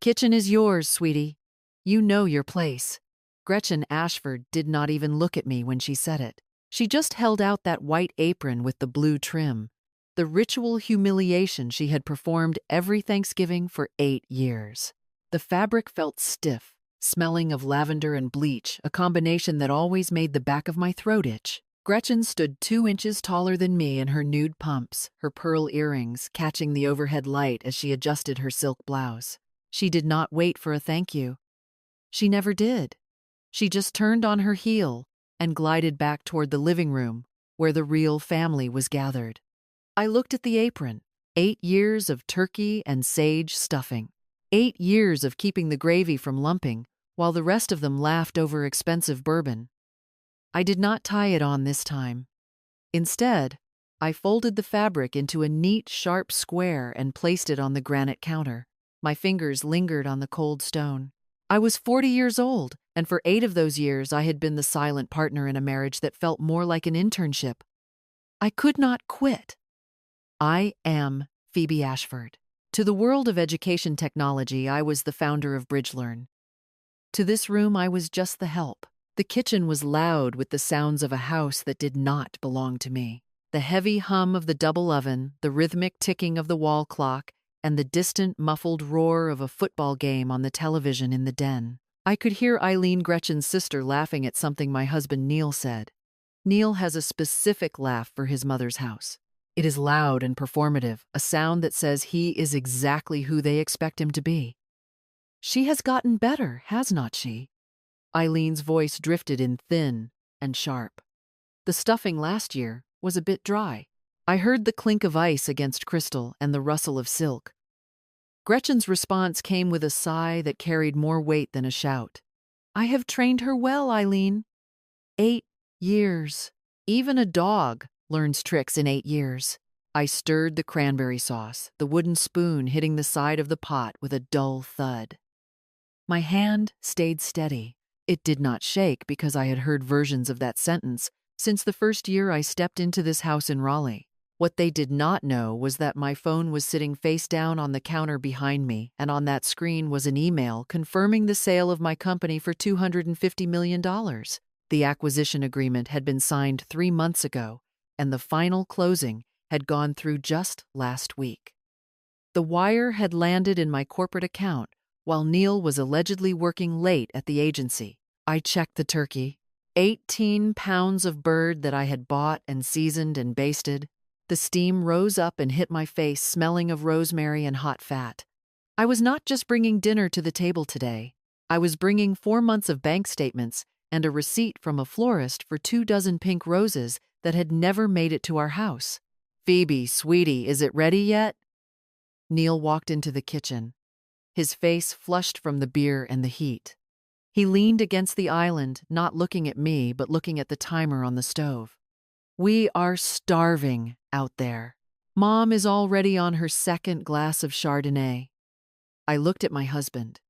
kitchen is yours, sweetie. You know your place." Gretchen Ashford did not even look at me when she said it. She just held out that white apron with the blue trim, the ritual humiliation she had performed every Thanksgiving for 8 years. The fabric felt stiff, smelling of lavender and bleach, a combination that always made the back of my throat itch. Gretchen stood 2 inches taller than me in her nude pumps, her pearl earrings catching the overhead light as she adjusted her silk blouse. She did not wait for a thank you. She never did. She just turned on her heel and glided back toward the living room where the real family was gathered. I looked at the apron. 8 years of turkey and sage stuffing. 8 years of keeping the gravy from lumping while the rest of them laughed over expensive bourbon. I did not tie it on this time. Instead, I folded the fabric into a neat, sharp square and placed it on the granite counter. My fingers lingered on the cold stone. I was 40 years old, and for 8 of those years I had been the silent partner in a marriage that felt more like an internship. I could not quit. I am Phoebe Ashford. To the world of education technology, I was the founder of BridgeLearn. To this room, I was just the help. The kitchen was loud with the sounds of a house that did not belong to me. The heavy hum of the double oven, the rhythmic ticking of the wall clock, and the distant, muffled roar of a football game on the television in the den. I could hear Eileen, Gretchen's sister, laughing at something my husband Neil said. Neil has a specific laugh for his mother's house. It is loud and performative, a sound that says he is exactly who they expect him to be. She has gotten better, has not she? Eileen's voice drifted in thin and sharp. The stuffing last year was a bit dry. I heard the clink of ice against crystal and the rustle of silk. Gretchen's response came with a sigh that carried more weight than a shout. "I have trained her well, Eileen." 8 years. Even a dog learns tricks in 8 years. I stirred the cranberry sauce, the wooden spoon hitting the side of the pot with a dull thud. My hand stayed steady. It did not shake because I had heard versions of that sentence since the first year I stepped into this house in Raleigh. What they did not know was that my phone was sitting face down on the counter behind me, and on that screen was an email confirming the sale of my company for $250 million. The acquisition agreement had been signed 3 months ago, and the final closing had gone through just last week. The wire had landed in my corporate account while Neil was allegedly working late at the agency. I checked the turkey. 18 pounds of bird that I had bought and seasoned and basted. The steam rose up and hit my face, smelling of rosemary and hot fat. I was not just bringing dinner to the table today. I was bringing 4 months of bank statements and a receipt from a florist for 2 dozen pink roses that had never made it to our house. "Phoebe, sweetie, is it ready yet?" Neil walked into the kitchen. His face flushed from the beer and the heat. He leaned against the island, not looking at me, but looking at the timer on the stove. "We are starving out there. Mom is already on her 2nd glass of Chardonnay." I looked at my husband.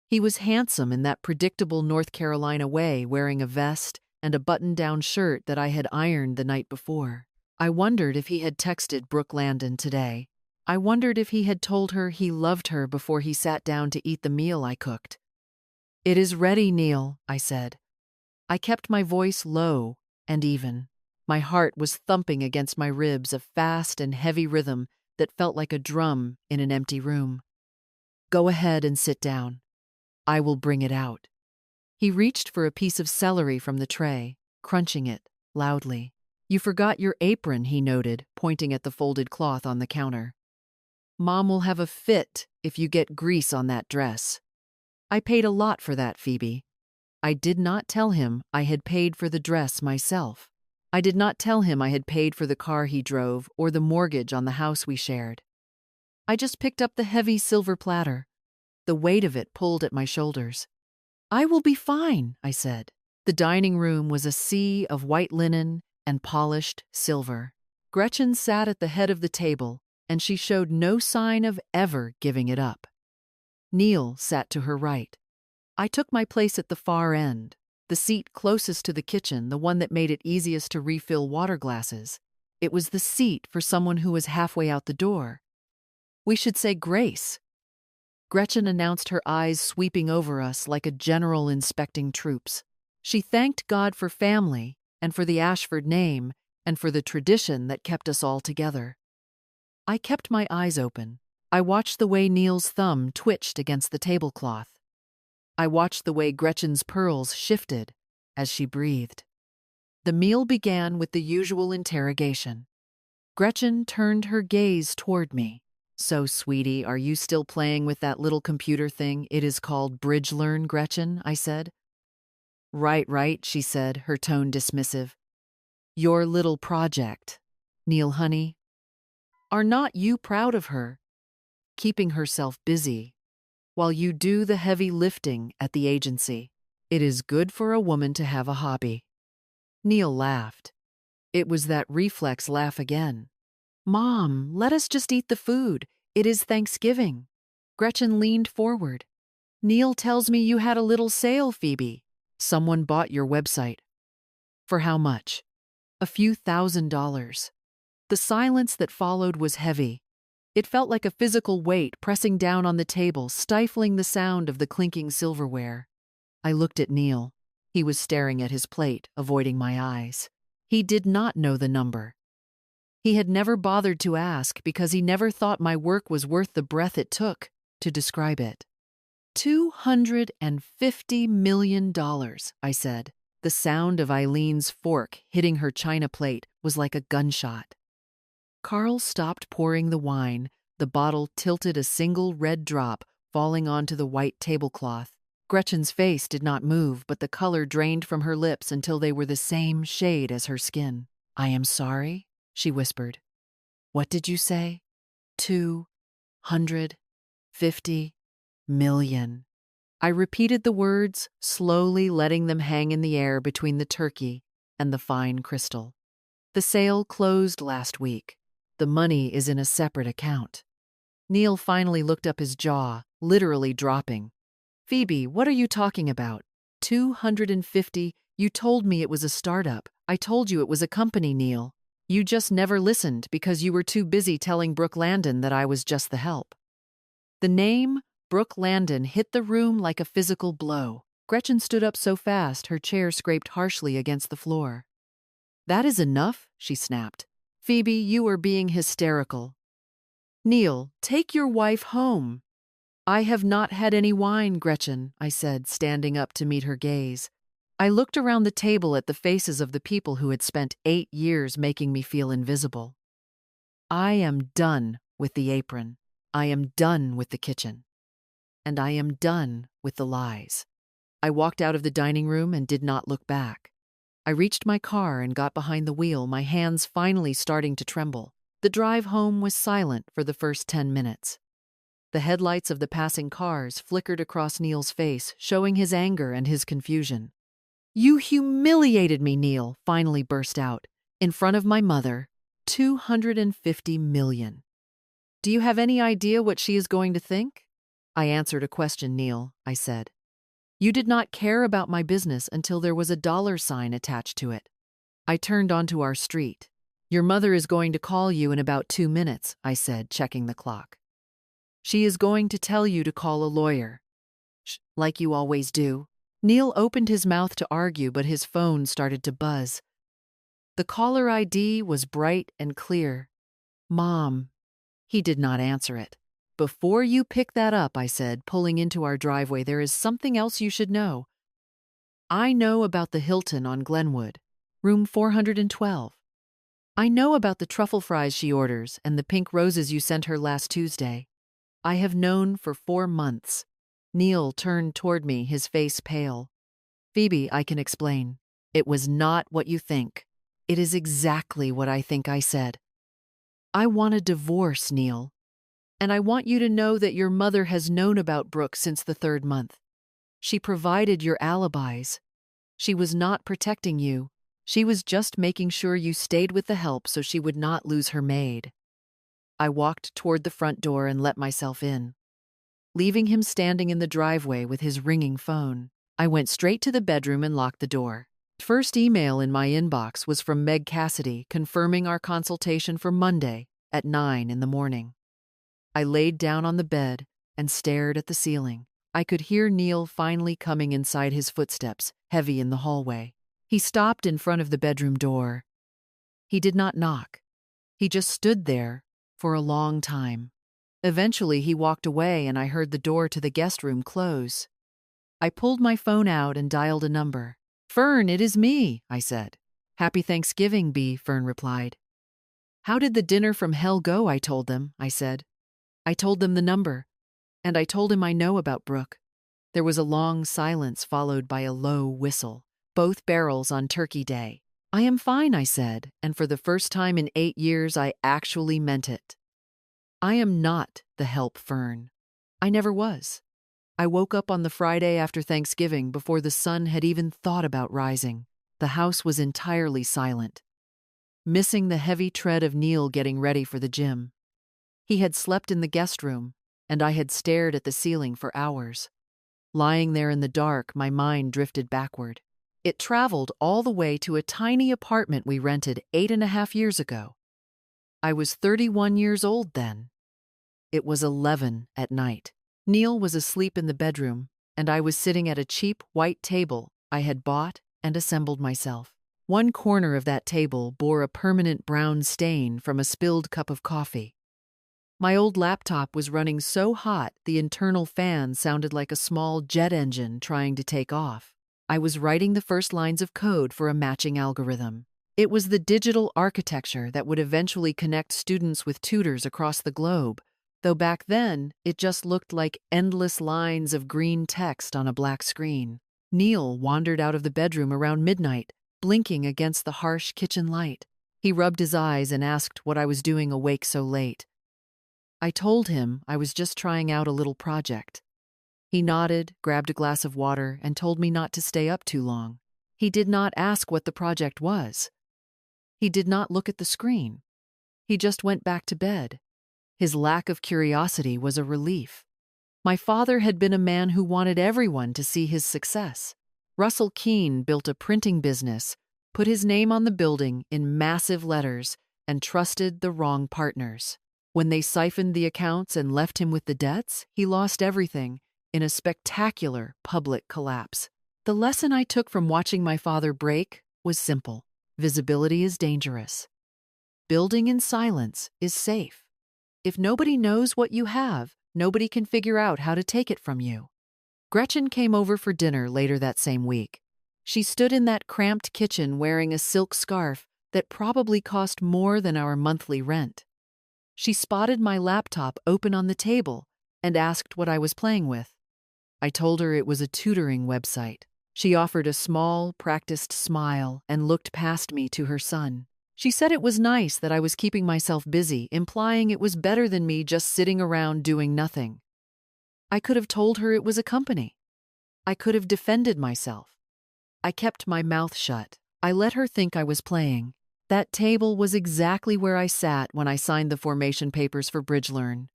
He was handsome in that predictable North Carolina way, wearing a vest and a button-down shirt that I had ironed the night before. I wondered if he had texted Brooke Landon today. I wondered if he had told her he loved her before he sat down to eat the meal I cooked. "It is ready, Neil," I said. I kept my voice low and even. My heart was thumping against my ribs, a fast and heavy rhythm that felt like a drum in an empty room. "Go ahead and sit down. I will bring it out." He reached for a piece of celery from the tray, crunching it loudly. "You forgot your apron," he noted, pointing at the folded cloth on the counter. "Mom will have a fit if you get grease on that dress." I paid a lot for that, Phoebe. I did not tell him I had paid for the dress myself. I did not tell him I had paid for the car he drove or the mortgage on the house we shared. I just picked up the heavy silver platter. The weight of it pulled at my shoulders. "I will be fine," I said. The dining room was a sea of white linen and polished silver. Gretchen sat at the head of the table, and she showed no sign of ever giving it up. Neil sat to her right. I took my place at the far end, the seat closest to the kitchen, the one that made it easiest to refill water glasses. It was the seat for someone who was halfway out the door. We should say grace. Gretchen announced, her eyes sweeping over us like a general inspecting troops. She thanked God for family and for the Ashford name and for the tradition that kept us all together. I kept my eyes open. I watched the way Neil's thumb twitched against the tablecloth. I watched the way Gretchen's pearls shifted as she breathed. The meal began with the usual interrogation. Gretchen turned her gaze toward me. "So, sweetie, are you still playing with that little computer thing? It is called Bridge Learn, Gretchen," I said. Right, she said, her tone dismissive. "Your little project. Neil, honey. Are not you proud of her? Keeping herself busy while you do the heavy lifting at the agency. It is good for a woman to have a hobby." Neil laughed. It was that reflex laugh again. "Mom, let us just eat the food. It is Thanksgiving." Gretchen leaned forward. "Neil tells me you had a little sale, Phoebe. Someone bought your website." "For how much?" "A few $1,000s. The silence that followed was heavy. It felt like a physical weight pressing down on the table, stifling the sound of the clinking silverware. I looked at Neil. He was staring at his plate, avoiding my eyes. He did not know the number. He had never bothered to ask because he never thought my work was worth the breath it took to describe it. $250 million, I said. The sound of Eileen's fork hitting her china plate was like a gunshot. Carl stopped pouring the wine. The bottle tilted a single red drop, falling onto the white tablecloth. Gretchen's face did not move, but the color drained from her lips until they were the same shade as her skin. "I am sorry," she whispered. "What did you say?" 250 million. I repeated the words, slowly letting them hang in the air between the turkey and the fine crystal. "The sale closed last week. The money is in a separate account." Neil finally looked up, his jaw literally dropping. "Phoebe, what are you talking about? 250? You told me it was a startup. I told you it was a company, Neil. You just never listened because you were too busy telling Brooke Landon that I was just the help." The name Brooke Landon hit the room like a physical blow. Gretchen stood up so fast her chair scraped harshly against the floor. "That is enough," she snapped. "Phoebe, you are being hysterical. Neil, take your wife home." "I have not had any wine, Gretchen," I said, standing up to meet her gaze. I looked around the table at the faces of the people who had spent 8 years making me feel invisible. I am done with the apron. I am done with the kitchen. And I am done with the lies. I walked out of the dining room and did not look back. I reached my car and got behind the wheel, my hands finally starting to tremble. The drive home was silent for the first 10 minutes. The headlights of the passing cars flickered across Neil's face, showing his anger and his confusion. "You humiliated me," Neil finally burst out, "in front of my mother. 250 million. Do you have any idea what she is going to think?" "I answered a question, Neil," I said. "You did not care about my business until there was a $sign attached to it." I turned onto our street. "Your mother is going to call you in about 2 minutes, I said, checking the clock. "She is going to tell you to call a lawyer." "Shh, like you always do." Neil opened his mouth to argue, but his phone started to buzz. The caller ID was bright and clear. "Mom." He did not answer it. "Before you pick that up," I said, pulling into our driveway, "there is something else you should know. I know about the Hilton on Glenwood, room 412. I know about the truffle fries she orders and the pink roses you sent her last Tuesday. I have known for 4 months. Neil turned toward me, his face pale. "Phoebe, I can explain. It was not what you think. It is exactly what I think," I said. "I want a divorce, Neil. And I want you to know that your mother has known about Brooke since the 3rd month. She provided your alibis. She was not protecting you. She was just making sure you stayed with the help so she would not lose her maid." I walked toward the front door and let myself in. Leaving him standing in the driveway with his ringing phone, I went straight to the bedroom and locked the door. First email in my inbox was from Meg Cassidy confirming our consultation for Monday at 9 in the morning. I laid down on the bed, and stared at the ceiling. I could hear Neil finally coming inside his footsteps, heavy in the hallway. He stopped in front of the bedroom door. He did not knock. He just stood there for a long time. Eventually, he walked away and I heard the door to the guest room close. I pulled my phone out and dialed a number. "Fern, it is me," I said. "Happy Thanksgiving, B," Fern replied. "How did the dinner from hell go?" I told them, I said. I told them the number, and I told him I know about Brooke. There was a long silence followed by a low whistle. Both barrels on Turkey Day. "I am fine," I said, and for the first time in 8 years I actually meant it. I am not the help, Fern. I never was. I woke up on the Friday after Thanksgiving before the sun had even thought about rising. The house was entirely silent, missing the heavy tread of Neil getting ready for the gym. He had slept in the guest room, and I had stared at the ceiling for hours. Lying there in the dark, my mind drifted backward. It traveled all the way to a tiny apartment we rented 8.5 years ago. I was 31 years old then. It was 11 at night. Neil was asleep in the bedroom, and I was sitting at a cheap white table I had bought and assembled myself. One corner of that table bore a permanent brown stain from a spilled cup of coffee. My old laptop was running so hot the internal fan sounded like a small jet engine trying to take off. I was writing the first lines of code for a matching algorithm. It was the digital architecture that would eventually connect students with tutors across the globe, though back then it just looked like endless lines of green text on a black screen. Neil wandered out of the bedroom around midnight, blinking against the harsh kitchen light. He rubbed his eyes and asked what I was doing awake so late. I told him I was just trying out a little project. He nodded, grabbed a glass of water, and told me not to stay up too long. He did not ask what the project was. He did not look at the screen. He just went back to bed. His lack of curiosity was a relief. My father had been a man who wanted everyone to see his success. Russell Keene built a printing business, put his name on the building in massive letters, and trusted the wrong partners. When they siphoned the accounts and left him with the debts, he lost everything in a spectacular public collapse. The lesson I took from watching my father break was simple. Visibility is dangerous. Building in silence is safe. If nobody knows what you have, nobody can figure out how to take it from you. Gretchen came over for dinner later that same week. She stood in that cramped kitchen wearing a silk scarf that probably cost more than our monthly rent. She spotted my laptop open on the table and asked what I was playing with. I told her it was a tutoring website. She offered a small, practiced smile and looked past me to her son. She said it was nice that I was keeping myself busy, implying it was better than me just sitting around doing nothing. I could have told her it was a company. I could have defended myself. I kept my mouth shut. I let her think I was playing. That table was exactly where I sat when I signed the formation papers for BridgeLearn.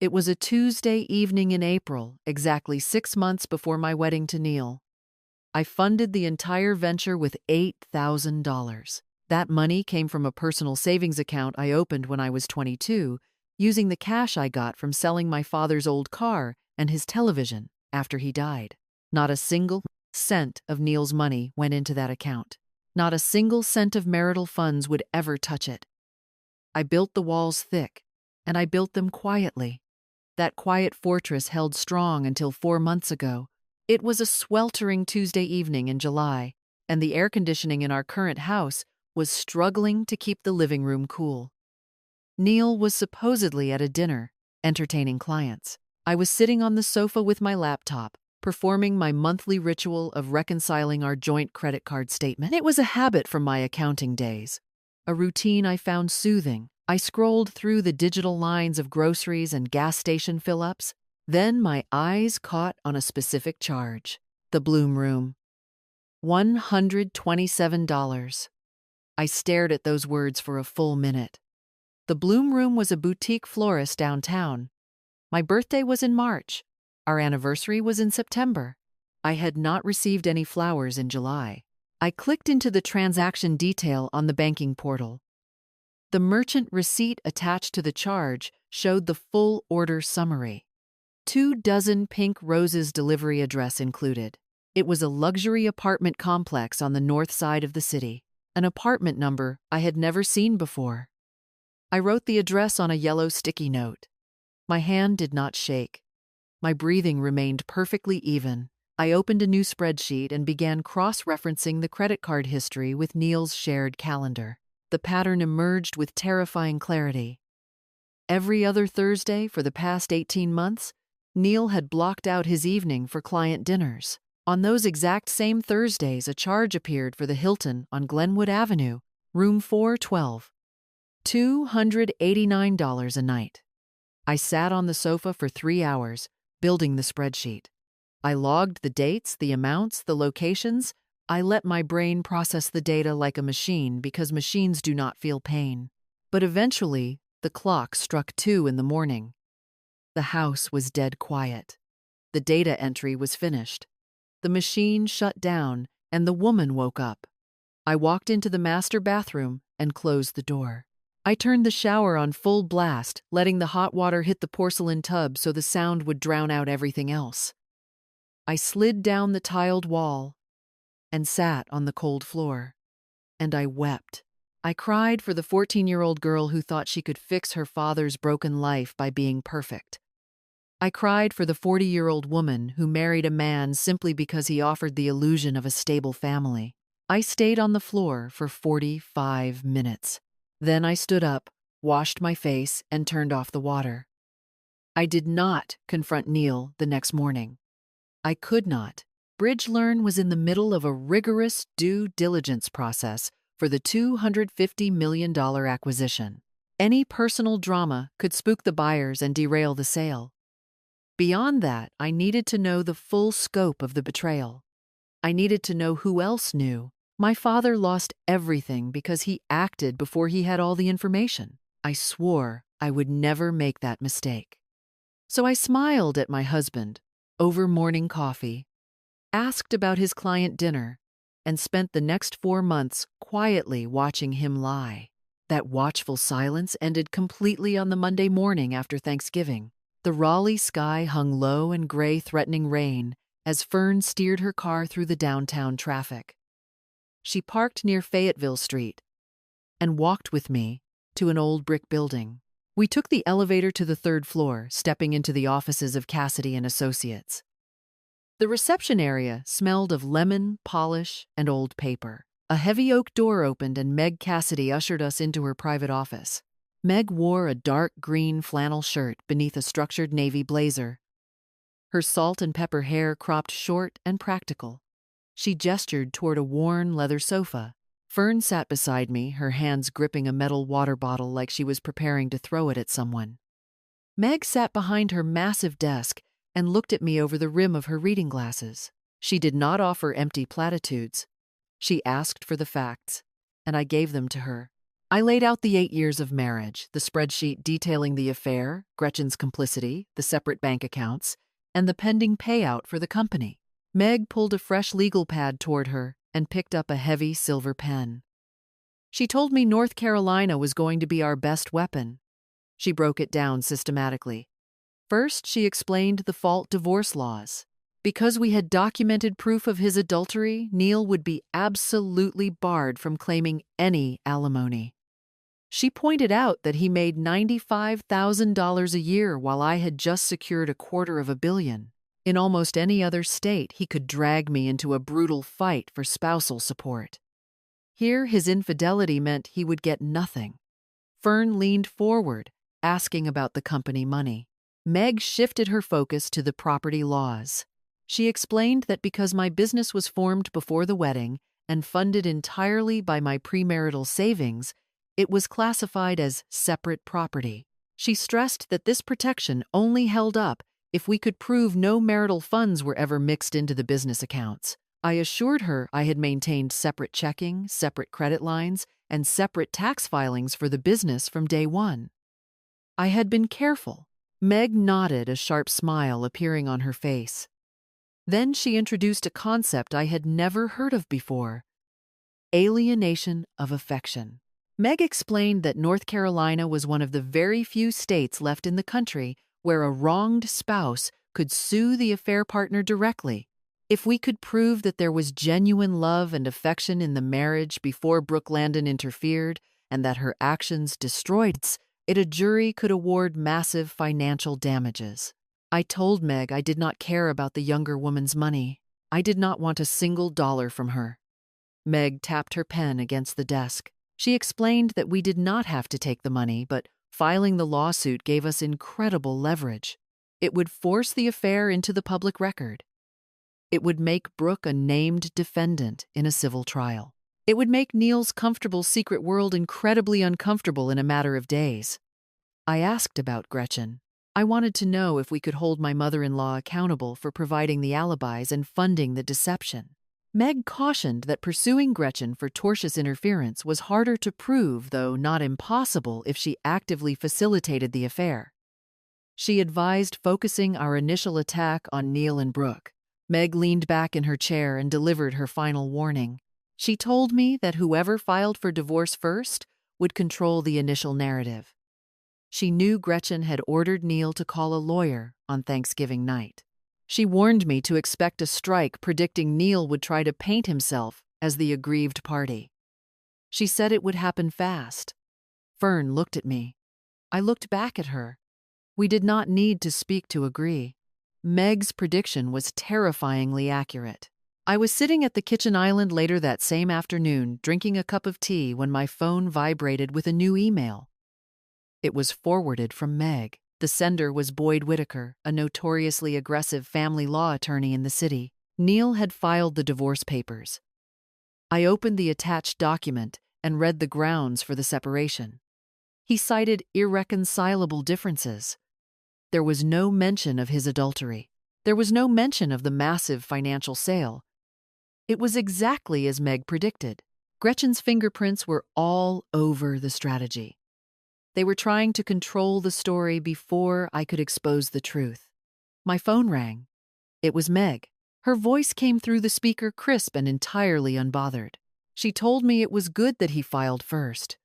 It was a Tuesday evening in April, exactly 6 months before my wedding to Neil. I funded the entire venture with $8,000. That money came from a personal savings account I opened when I was 22, using the cash I got from selling my father's old car and his television after he died. Not a single cent of Neil's money went into that account. Not a single cent of marital funds would ever touch it. I built the walls thick, and I built them quietly. That quiet fortress held strong until 4 months ago. It was a sweltering Tuesday evening in July, and the air conditioning in our current house was struggling to keep the living room cool. Neil was supposedly at a dinner, entertaining clients. I was sitting on the sofa with my laptop, performing my monthly ritual of reconciling our joint credit card statement. It was a habit from my accounting days, a routine I found soothing. I scrolled through the digital lines of groceries and gas station fill-ups. Then my eyes caught on a specific charge. The Bloom Room. $127. I stared at those words for a full minute. The Bloom Room was a boutique florist downtown. My birthday was in March. Our anniversary was in September. I had not received any flowers in July. I clicked into the transaction detail on the banking portal. The merchant receipt attached to the charge showed the full order summary. 24 pink roses delivery address included. It was a luxury apartment complex on the north side of the city, an apartment number I had never seen before. I wrote the address on a yellow sticky note. My hand did not shake. My breathing remained perfectly even. I opened a new spreadsheet and began cross-referencing the credit card history with Neil's shared calendar. The pattern emerged with terrifying clarity. Every other Thursday for the past 18 months, Neil had blocked out his evening for client dinners. On those exact same Thursdays, a charge appeared for the Hilton on Glenwood Avenue, room 412. $289 a night. I sat on the sofa for 3 hours, building the spreadsheet. I logged the dates, the amounts, the locations. I let my brain process the data like a machine because machines do not feel pain. But eventually, the clock struck 2 in the morning. The house was dead quiet. The data entry was finished. The machine shut down, and the woman woke up. I walked into the master bathroom and closed the door. I turned the shower on full blast, letting the hot water hit the porcelain tub so the sound would drown out everything else. I slid down the tiled wall and sat on the cold floor. And I wept. I cried for the 14-year-old girl who thought she could fix her father's broken life by being perfect. I cried for the 40-year-old woman who married a man simply because he offered the illusion of a stable family. I stayed on the floor for 45 minutes. Then I stood up, washed my face, and turned off the water. I did not confront Neil the next morning. I could not. Bridgelearn was in the middle of a rigorous due diligence process for the $250 million acquisition. Any personal drama could spook the buyers and derail the sale. Beyond that, I needed to know the full scope of the betrayal. I needed to know who else knew. My father lost everything because he acted before he had all the information. I swore I would never make that mistake. So I smiled at my husband over morning coffee, asked about his client dinner, and spent the next 4 months quietly watching him lie. That watchful silence ended completely on the Monday morning after Thanksgiving. The Raleigh sky hung low and gray, threatening rain as Fern steered her car through the downtown traffic. She parked near Fayetteville Street and walked with me to an old brick building. We took the elevator to the 3rd floor, stepping into the offices of Cassidy and Associates. The reception area smelled of lemon, polish, and old paper. A heavy oak door opened and Meg Cassidy ushered us into her private office. Meg wore a dark green flannel shirt beneath a structured navy blazer. Her salt and pepper hair cropped short and practical. She gestured toward a worn leather sofa. Fern sat beside me, her hands gripping a metal water bottle like she was preparing to throw it at someone. Meg sat behind her massive desk and looked at me over the rim of her reading glasses. She did not offer empty platitudes. She asked for the facts, and I gave them to her. I laid out the 8 years of marriage, the spreadsheet detailing the affair, Gretchen's complicity, the separate bank accounts, and the pending payout for the company. Meg pulled a fresh legal pad toward her and picked up a heavy silver pen. She told me North Carolina was going to be our best weapon. She broke it down systematically. First, she explained the fault divorce laws. Because we had documented proof of his adultery, Neil would be absolutely barred from claiming any alimony. She pointed out that he made $95,000 a year while I had just secured $250 million. In almost any other state, he could drag me into a brutal fight for spousal support. Here, his infidelity meant he would get nothing. Fern leaned forward, asking about the company money. Meg shifted her focus to the property laws. She explained that because my business was formed before the wedding and funded entirely by my premarital savings, it was classified as separate property. She stressed that this protection only held up if we could prove no marital funds were ever mixed into the business accounts. I assured her I had maintained separate checking, separate credit lines, and separate tax filings for the business from day one. I had been careful. Meg nodded, a sharp smile appearing on her face. Then she introduced a concept I had never heard of before: alienation of affection. Meg explained that North Carolina was one of the very few states left in the country where a wronged spouse could sue the affair partner directly. If we could prove that there was genuine love and affection in the marriage before Brooke Landon interfered and that her actions destroyed it, a jury could award massive financial damages. I told Meg I did not care about the younger woman's money. I did not want a single dollar from her. Meg tapped her pen against the desk. She explained that we did not have to take the money, but filing the lawsuit gave us incredible leverage. It would force the affair into the public record. It would make Brooke a named defendant in a civil trial. It would make Neil's comfortable secret world incredibly uncomfortable in a matter of days. I asked about Gretchen. I wanted to know if we could hold my mother-in-law accountable for providing the alibis and funding the deception. Meg cautioned that pursuing Gretchen for tortious interference was harder to prove, though not impossible, if she actively facilitated the affair. She advised focusing our initial attack on Neil and Brooke. Meg leaned back in her chair and delivered her final warning. She told me that whoever filed for divorce first would control the initial narrative. She knew Gretchen had ordered Neil to call a lawyer on Thanksgiving night. She warned me to expect a strike, predicting Neil would try to paint himself as the aggrieved party. She said it would happen fast. Fern looked at me. I looked back at her. We did not need to speak to agree. Meg's prediction was terrifyingly accurate. I was sitting at the kitchen island later that same afternoon, drinking a cup of tea, when my phone vibrated with a new email. It was forwarded from Meg. The sender was Boyd Whitaker, a notoriously aggressive family law attorney in the city. Neil had filed the divorce papers. I opened the attached document and read the grounds for the separation. He cited irreconcilable differences. There was no mention of his adultery. There was no mention of the massive financial sale. It was exactly as Meg predicted. Gretchen's fingerprints were all over the strategy. They were trying to control the story before I could expose the truth. My phone rang. It was Meg. Her voice came through the speaker crisp and entirely unbothered. She told me it was good that he filed first.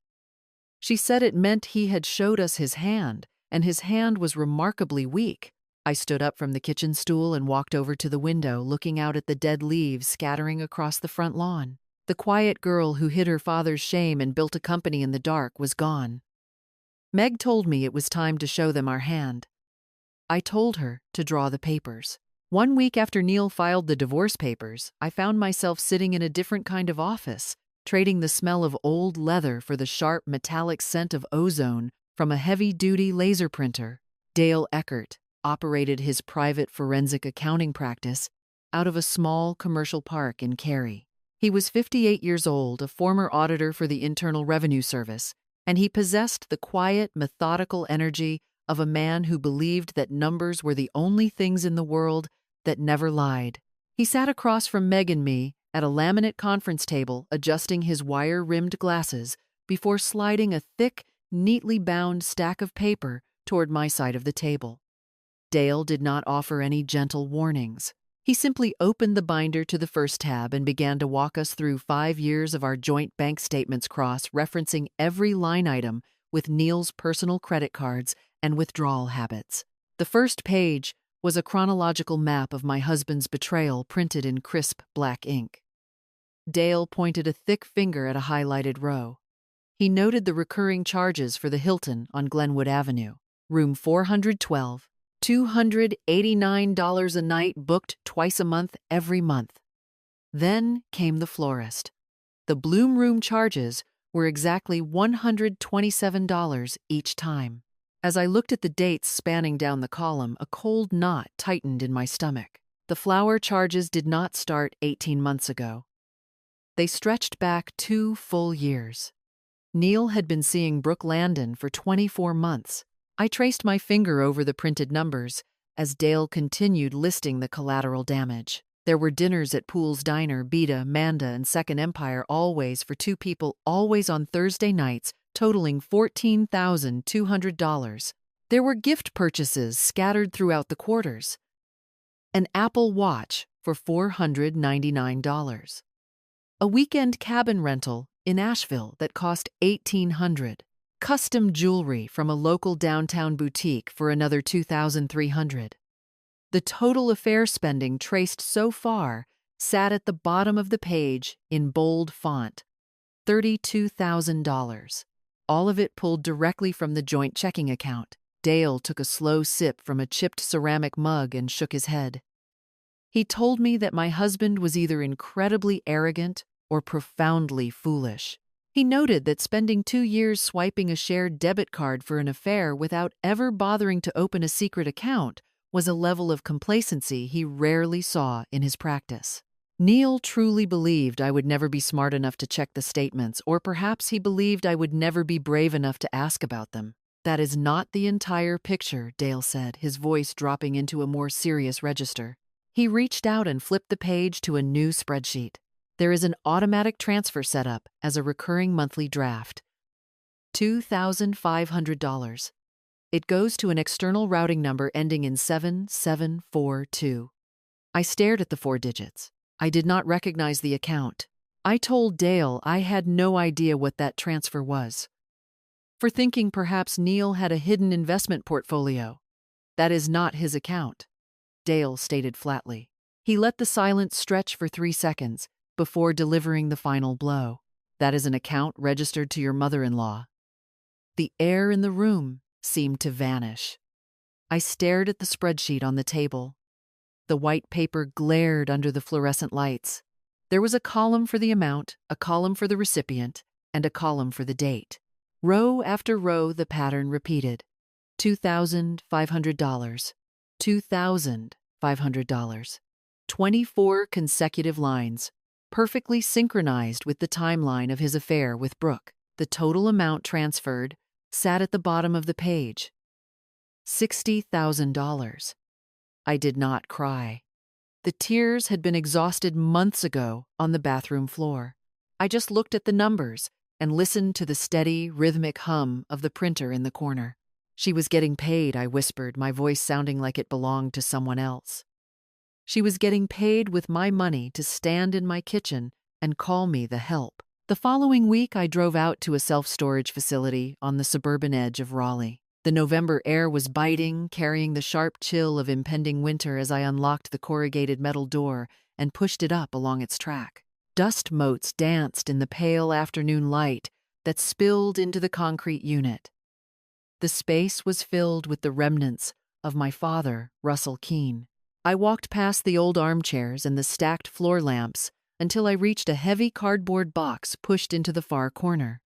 She said it meant he had showed us his hand, and his hand was remarkably weak. I stood up from the kitchen stool and walked over to the window, looking out at the dead leaves scattering across the front lawn. The quiet girl who hid her father's shame and built a company in the dark was gone. Meg told me it was time to show them our hand. I told her to draw the papers. 1 week after Neil filed the divorce papers, I found myself sitting in a different kind of office, trading the smell of old leather for the sharp metallic scent of ozone from a heavy-duty laser printer. Dale Eckert operated his private forensic accounting practice out of a small commercial park in Cary. He was 58 years old, a former auditor for the Internal Revenue Service, and he possessed the quiet, methodical energy of a man who believed that numbers were the only things in the world that never lied. He sat across from Meg and me at a laminate conference table, adjusting his wire-rimmed glasses before sliding a thick, neatly bound stack of paper toward my side of the table. Dale did not offer any gentle warnings. He simply opened the binder to the first tab and began to walk us through 5 years of our joint bank statements, cross-referencing every line item with Neil's personal credit cards and withdrawal habits. The first page was a chronological map of my husband's betrayal printed in crisp black ink. Dale pointed a thick finger at a highlighted row. He noted the recurring charges for the Hilton on Glenwood Avenue, room 412, $289 a night, booked twice a month every month. Then came the florist. The Bloom Room charges were exactly $127 each time. As I looked at the dates spanning down the column, a cold knot tightened in my stomach. The flower charges did not start 18 months ago. They stretched back 2 full years. Neil had been seeing Brooke Landon for 24 months. I traced my finger over the printed numbers as Dale continued listing the collateral damage. There were dinners at Poole's Diner, Beta, Manda, and Second Empire, always for 2 people, always on Thursday nights, totaling $14,200. There were gift purchases scattered throughout the quarters. An Apple Watch for $499. A weekend cabin rental in Asheville that cost $1,800. Custom jewelry from a local downtown boutique for another $2,300. The total affair spending traced so far sat at the bottom of the page in bold font, $32,000. All of it pulled directly from the joint checking account. Dale took a slow sip from a chipped ceramic mug and shook his head. He told me that my husband was either incredibly arrogant or profoundly foolish. He noted that spending 2 years swiping a shared debit card for an affair without ever bothering to open a secret account was a level of complacency he rarely saw in his practice. Neil truly believed I would never be smart enough to check the statements, or perhaps he believed I would never be brave enough to ask about them. That is not the entire picture, Dale said, his voice dropping into a more serious register. He reached out and flipped the page to a new spreadsheet. There is an automatic transfer set up as a recurring monthly draft. $2,500. It goes to an external routing number ending in 7742. I stared at the 4 digits. I did not recognize the account. I told Dale I had no idea what that transfer was. For thinking perhaps Neil had a hidden investment portfolio. That is not his account, Dale stated flatly. He let the silence stretch for 3 seconds before delivering the final blow. That is an account registered to your mother-in-law. The air in the room seemed to vanish. I stared at the spreadsheet on the table. The white paper glared under the fluorescent lights. There was a column for the amount, a column for the recipient, and a column for the date. Row after row, the pattern repeated. $2,500. $2,500. 24 consecutive lines, perfectly synchronized with the timeline of his affair with Brooke. The total amount transferred sat at the bottom of the page. $60,000. I did not cry. The tears had been exhausted months ago on the bathroom floor. I just looked at the numbers and listened to the steady, rhythmic hum of the printer in the corner. She was getting paid, I whispered, my voice sounding like it belonged to someone else. She was getting paid with my money to stand in my kitchen and call me the help. The following week, I drove out to a self-storage facility on the suburban edge of Raleigh. The November air was biting, carrying the sharp chill of impending winter as I unlocked the corrugated metal door and pushed it up along its track. Dust motes danced in the pale afternoon light that spilled into the concrete unit. The space was filled with the remnants of my father, Russell Keene. I walked past the old armchairs and the stacked floor lamps until I reached a heavy cardboard box pushed into the far corner.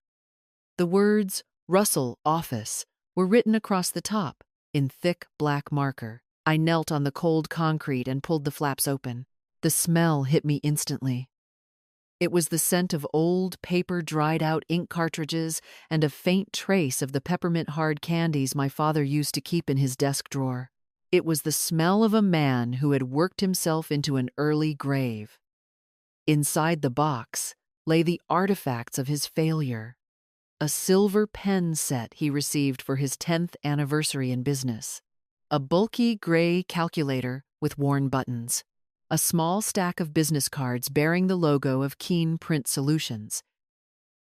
The words, Russell Office, were written across the top in thick black marker. I knelt on the cold concrete and pulled the flaps open. The smell hit me instantly. It was the scent of old paper dried-out ink cartridges and a faint trace of the peppermint hard candies my father used to keep in his desk drawer. It was the smell of a man who had worked himself into an early grave. Inside the box lay the artifacts of his failure. A silver pen set he received for his 10th anniversary in business. A bulky gray calculator with worn buttons. A small stack of business cards bearing the logo of Keene Print Solutions.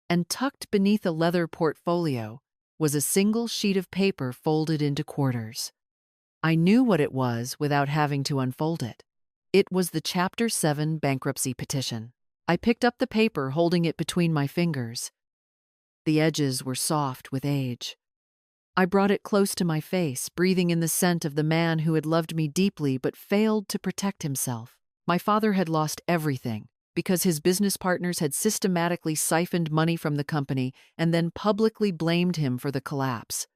And tucked beneath a leather portfolio was a single sheet of paper folded into quarters. I knew what it was without having to unfold it. It was the Chapter 7 bankruptcy petition. I picked up the paper, holding it between my fingers. The edges were soft with age. I brought it close to my face, breathing in the scent of the man who had loved me deeply but failed to protect himself. My father had lost everything because his business partners had systematically siphoned money from the company and then publicly blamed him for the collapse.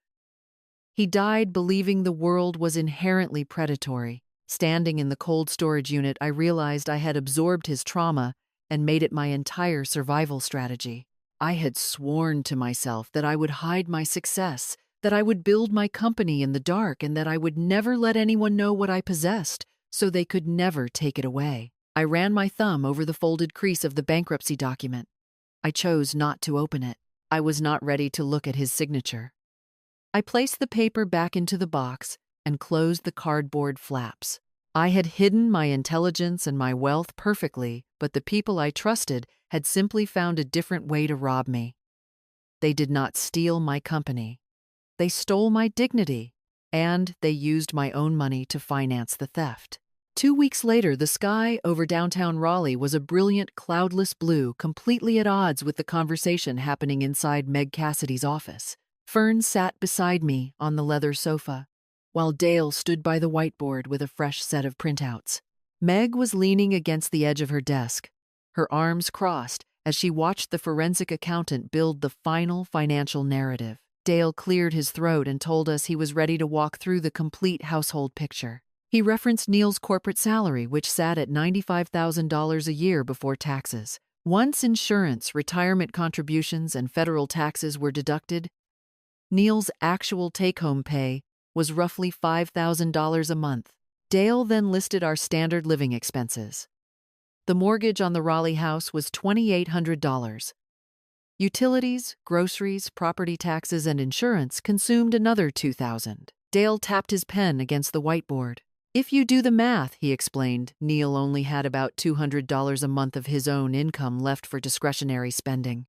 He died believing the world was inherently predatory. Standing in the cold storage unit, I realized I had absorbed his trauma and made it my entire survival strategy. I had sworn to myself that I would hide my success, that I would build my company in the dark, and that I would never let anyone know what I possessed, so they could never take it away. I ran my thumb over the folded crease of the bankruptcy document. I chose not to open it. I was not ready to look at his signature. I placed the paper back into the box and closed the cardboard flaps. I had hidden my intelligence and my wealth perfectly, but the people I trusted had simply found a different way to rob me. They did not steal my company. They stole my dignity. And they used my own money to finance the theft. 2 weeks later, the sky over downtown Raleigh was a brilliant, cloudless blue, completely at odds with the conversation happening inside Meg Cassidy's office. Fern sat beside me on the leather sofa, while Dale stood by the whiteboard with a fresh set of printouts. Meg was leaning against the edge of her desk, her arms crossed as she watched the forensic accountant build the final financial narrative. Dale cleared his throat and told us he was ready to walk through the complete household picture. He referenced Neil's corporate salary, which sat at $95,000 a year before taxes. Once insurance, retirement contributions, and federal taxes were deducted, Neil's actual take-home pay was roughly $5,000 a month. Dale then listed our standard living expenses. The mortgage on the Raleigh house was $2,800. Utilities, groceries, property taxes, and insurance consumed another $2,000. Dale tapped his pen against the whiteboard. If you do the math, he explained, Neil only had about $200 a month of his own income left for discretionary spending.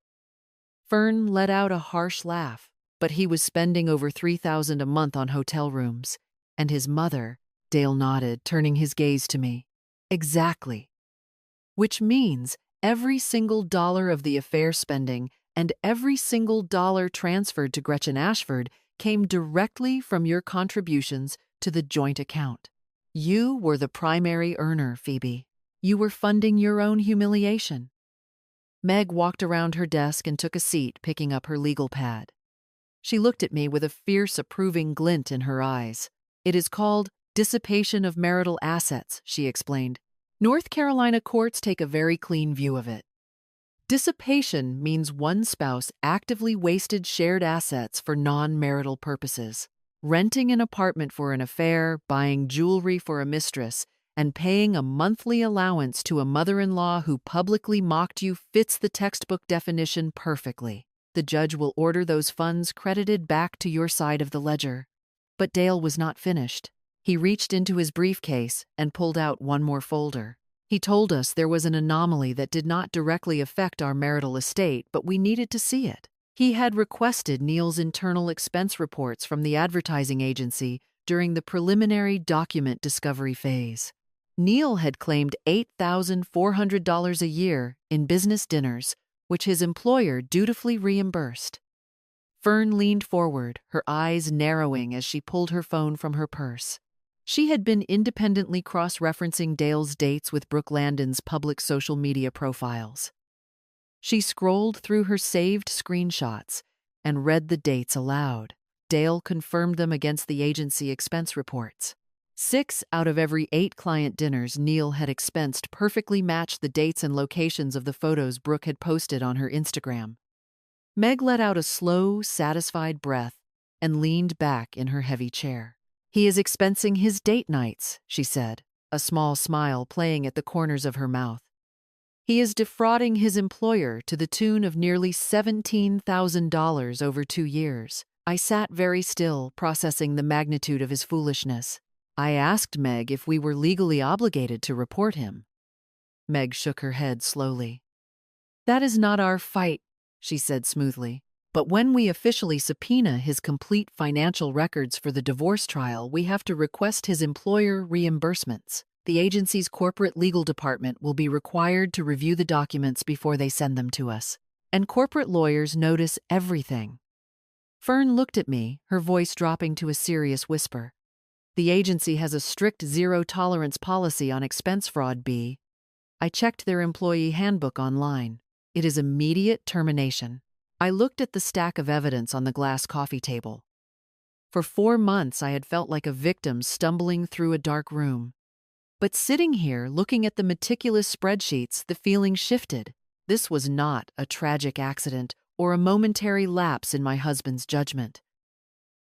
Fern let out a harsh laugh, but he was spending over $3,000 a month on hotel rooms. And his mother, Dale nodded, turning his gaze to me. Exactly. Which means every single dollar of the affair spending and every single dollar transferred to Gretchen Ashford came directly from your contributions to the joint account. You were the primary earner, Phoebe. You were funding your own humiliation. Meg walked around her desk and took a seat, picking up her legal pad. She looked at me with a fierce, approving glint in her eyes. It is called dissipation of marital assets, she explained. North Carolina courts take a very clean view of it. Dissipation means one spouse actively wasted shared assets for non-marital purposes. Renting an apartment for an affair, buying jewelry for a mistress, and paying a monthly allowance to a mother-in-law who publicly mocked you fits the textbook definition perfectly. The judge will order those funds credited back to your side of the ledger. But Dale was not finished. He reached into his briefcase and pulled out one more folder. He told us there was an anomaly that did not directly affect our marital estate, but we needed to see it. He had requested Neil's internal expense reports from the advertising agency during the preliminary document discovery phase. Neil had claimed $8,400 a year in business dinners, which his employer dutifully reimbursed. Fern leaned forward, her eyes narrowing as she pulled her phone from her purse. She had been independently cross-referencing Dale's dates with Brooke Landon's public social media profiles. She scrolled through her saved screenshots and read the dates aloud. Dale confirmed them against the agency expense reports. 6 out of every 8 client dinners Neil had expensed perfectly matched the dates and locations of the photos Brooke had posted on her Instagram. Meg let out a slow, satisfied breath and leaned back in her heavy chair. He is expensing his date nights, she said, a small smile playing at the corners of her mouth. He is defrauding his employer to the tune of nearly $17,000 over 2 years. I sat very still, processing the magnitude of his foolishness. I asked Meg if we were legally obligated to report him. Meg shook her head slowly. That is not our fight, she said smoothly. But when we officially subpoena his complete financial records for the divorce trial, we have to request his employer reimbursements. The agency's corporate legal department will be required to review the documents before they send them to us. And corporate lawyers notice everything. Fern looked at me, her voice dropping to a serious whisper. The agency has a strict zero-tolerance policy on expense fraud, B. I checked their employee handbook online. It is immediate termination. I looked at the stack of evidence on the glass coffee table. For 4 months, I had felt like a victim stumbling through a dark room. But sitting here, looking at the meticulous spreadsheets, the feeling shifted. This was not a tragic accident or a momentary lapse in my husband's judgment.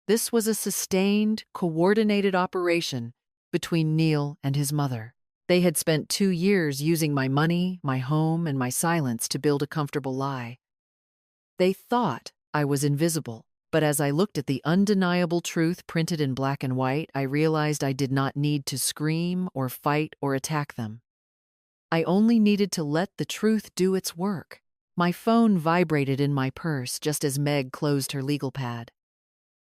This was a sustained, coordinated operation between Neil and his mother. They had spent 2 years using my money, my home, and my silence to build a comfortable lie. They thought I was invisible. But as I looked at the undeniable truth printed in black and white, I realized I did not need to scream or fight or attack them. I only needed to let the truth do its work. My phone vibrated in my purse just as Meg closed her legal pad.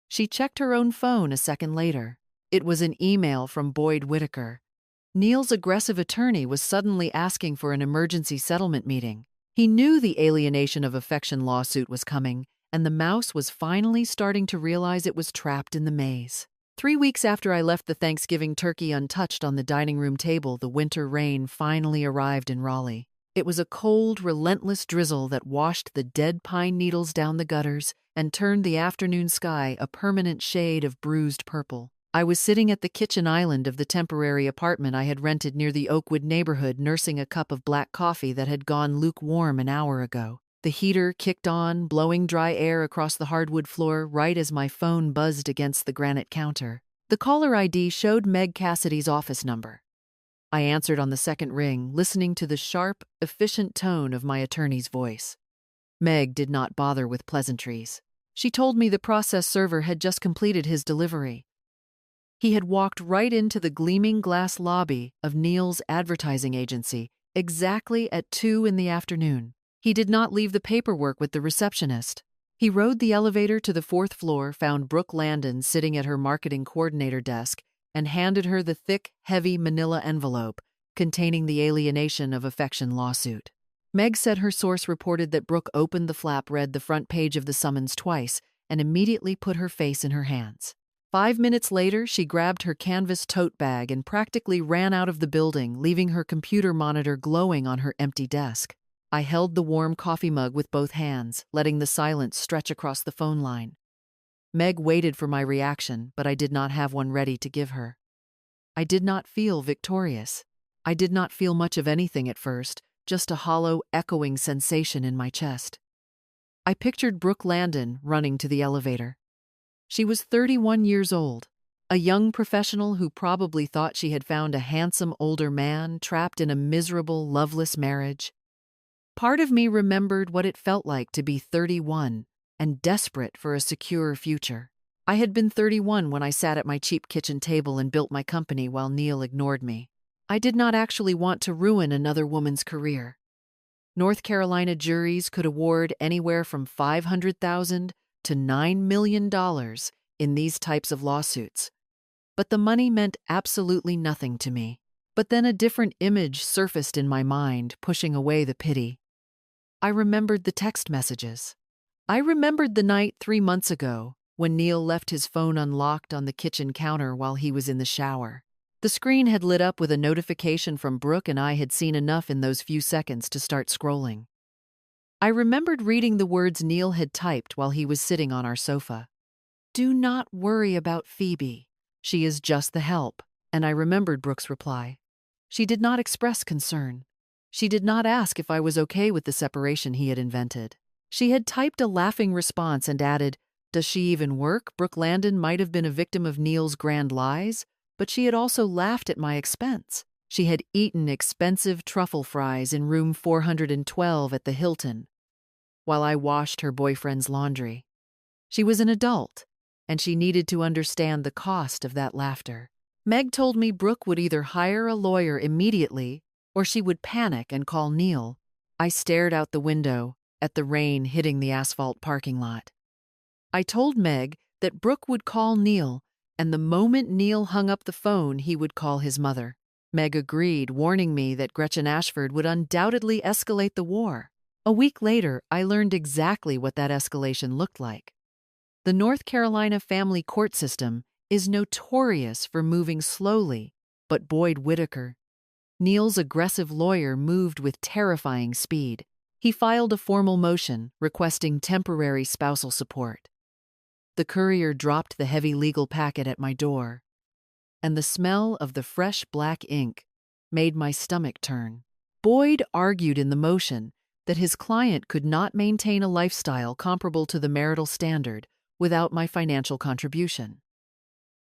She checked her own phone a second later. It was an email from Boyd Whitaker. Neil's aggressive attorney was suddenly asking for an emergency settlement meeting. He knew the alienation of affection lawsuit was coming, and the mouse was finally starting to realize it was trapped in the maze. 3 weeks after I left the Thanksgiving turkey untouched on the dining room table, the winter rain finally arrived in Raleigh. It was a cold, relentless drizzle that washed the dead pine needles down the gutters and turned the afternoon sky a permanent shade of bruised purple. I was sitting at the kitchen island of the temporary apartment I had rented near the Oakwood neighborhood, nursing a cup of black coffee that had gone lukewarm an hour ago. The heater kicked on, blowing dry air across the hardwood floor right as my phone buzzed against the granite counter. The caller ID showed Meg Cassidy's office number. I answered on the second ring, listening to the sharp, efficient tone of my attorney's voice. Meg did not bother with pleasantries. She told me the process server had just completed his delivery. He had walked right into the gleaming glass lobby of Neil's advertising agency exactly at 2 in the afternoon. He did not leave the paperwork with the receptionist. He rode the elevator to the 4th floor, found Brooke Landon sitting at her marketing coordinator desk, and handed her the thick, heavy manila envelope containing the alienation of affection lawsuit. Meg said her source reported that Brooke opened the flap, read the front page of the summons twice, and immediately put her face in her hands. 5 minutes later, she grabbed her canvas tote bag and practically ran out of the building, leaving her computer monitor glowing on her empty desk. I held the warm coffee mug with both hands, letting the silence stretch across the phone line. Meg waited for my reaction, but I did not have one ready to give her. I did not feel victorious. I did not feel much of anything at first, just a hollow, echoing sensation in my chest. I pictured Brooke Landon running to the elevator. She was 31 years old, a young professional who probably thought she had found a handsome older man trapped in a miserable, loveless marriage. Part of me remembered what it felt like to be 31 and desperate for a secure future. I had been 31 when I sat at my cheap kitchen table and built my company while Neil ignored me. I did not actually want to ruin another woman's career. North Carolina juries could award anywhere from $500,000 to $9 million in these types of lawsuits. But the money meant absolutely nothing to me. But then a different image surfaced in my mind, pushing away the pity. I remembered the text messages. I remembered the night 3 months ago when Neil left his phone unlocked on the kitchen counter while he was in the shower. The screen had lit up with a notification from Brooke, and I had seen enough in those few seconds to start scrolling. I remembered reading the words Neil had typed while he was sitting on our sofa. "Do not worry about Phoebe. She is just the help." And I remembered Brooke's reply. She did not express concern. She did not ask if I was okay with the separation he had invented. She had typed a laughing response and added, "Does she even work?" Brooke Landon might have been a victim of Neil's grand lies, but she had also laughed at my expense. She had eaten expensive truffle fries in room 412 at the Hilton, while I washed her boyfriend's laundry. She was an adult, and she needed to understand the cost of that laughter. Meg told me Brooke would either hire a lawyer immediately or she would panic and call Neil. I stared out the window at the rain hitting the asphalt parking lot. I told Meg that Brooke would call Neil, and the moment Neil hung up the phone, he would call his mother. Meg agreed, warning me that Gretchen Ashford would undoubtedly escalate the war. A week later, I learned exactly what that escalation looked like. The North Carolina family court system is notorious for moving slowly, but Boyd Whitaker, Neil's aggressive lawyer, moved with terrifying speed. He filed a formal motion requesting temporary spousal support. The courier dropped the heavy legal packet at my door, and the smell of the fresh black ink made my stomach turn. Boyd argued in the motion that his client could not maintain a lifestyle comparable to the marital standard without my financial contribution.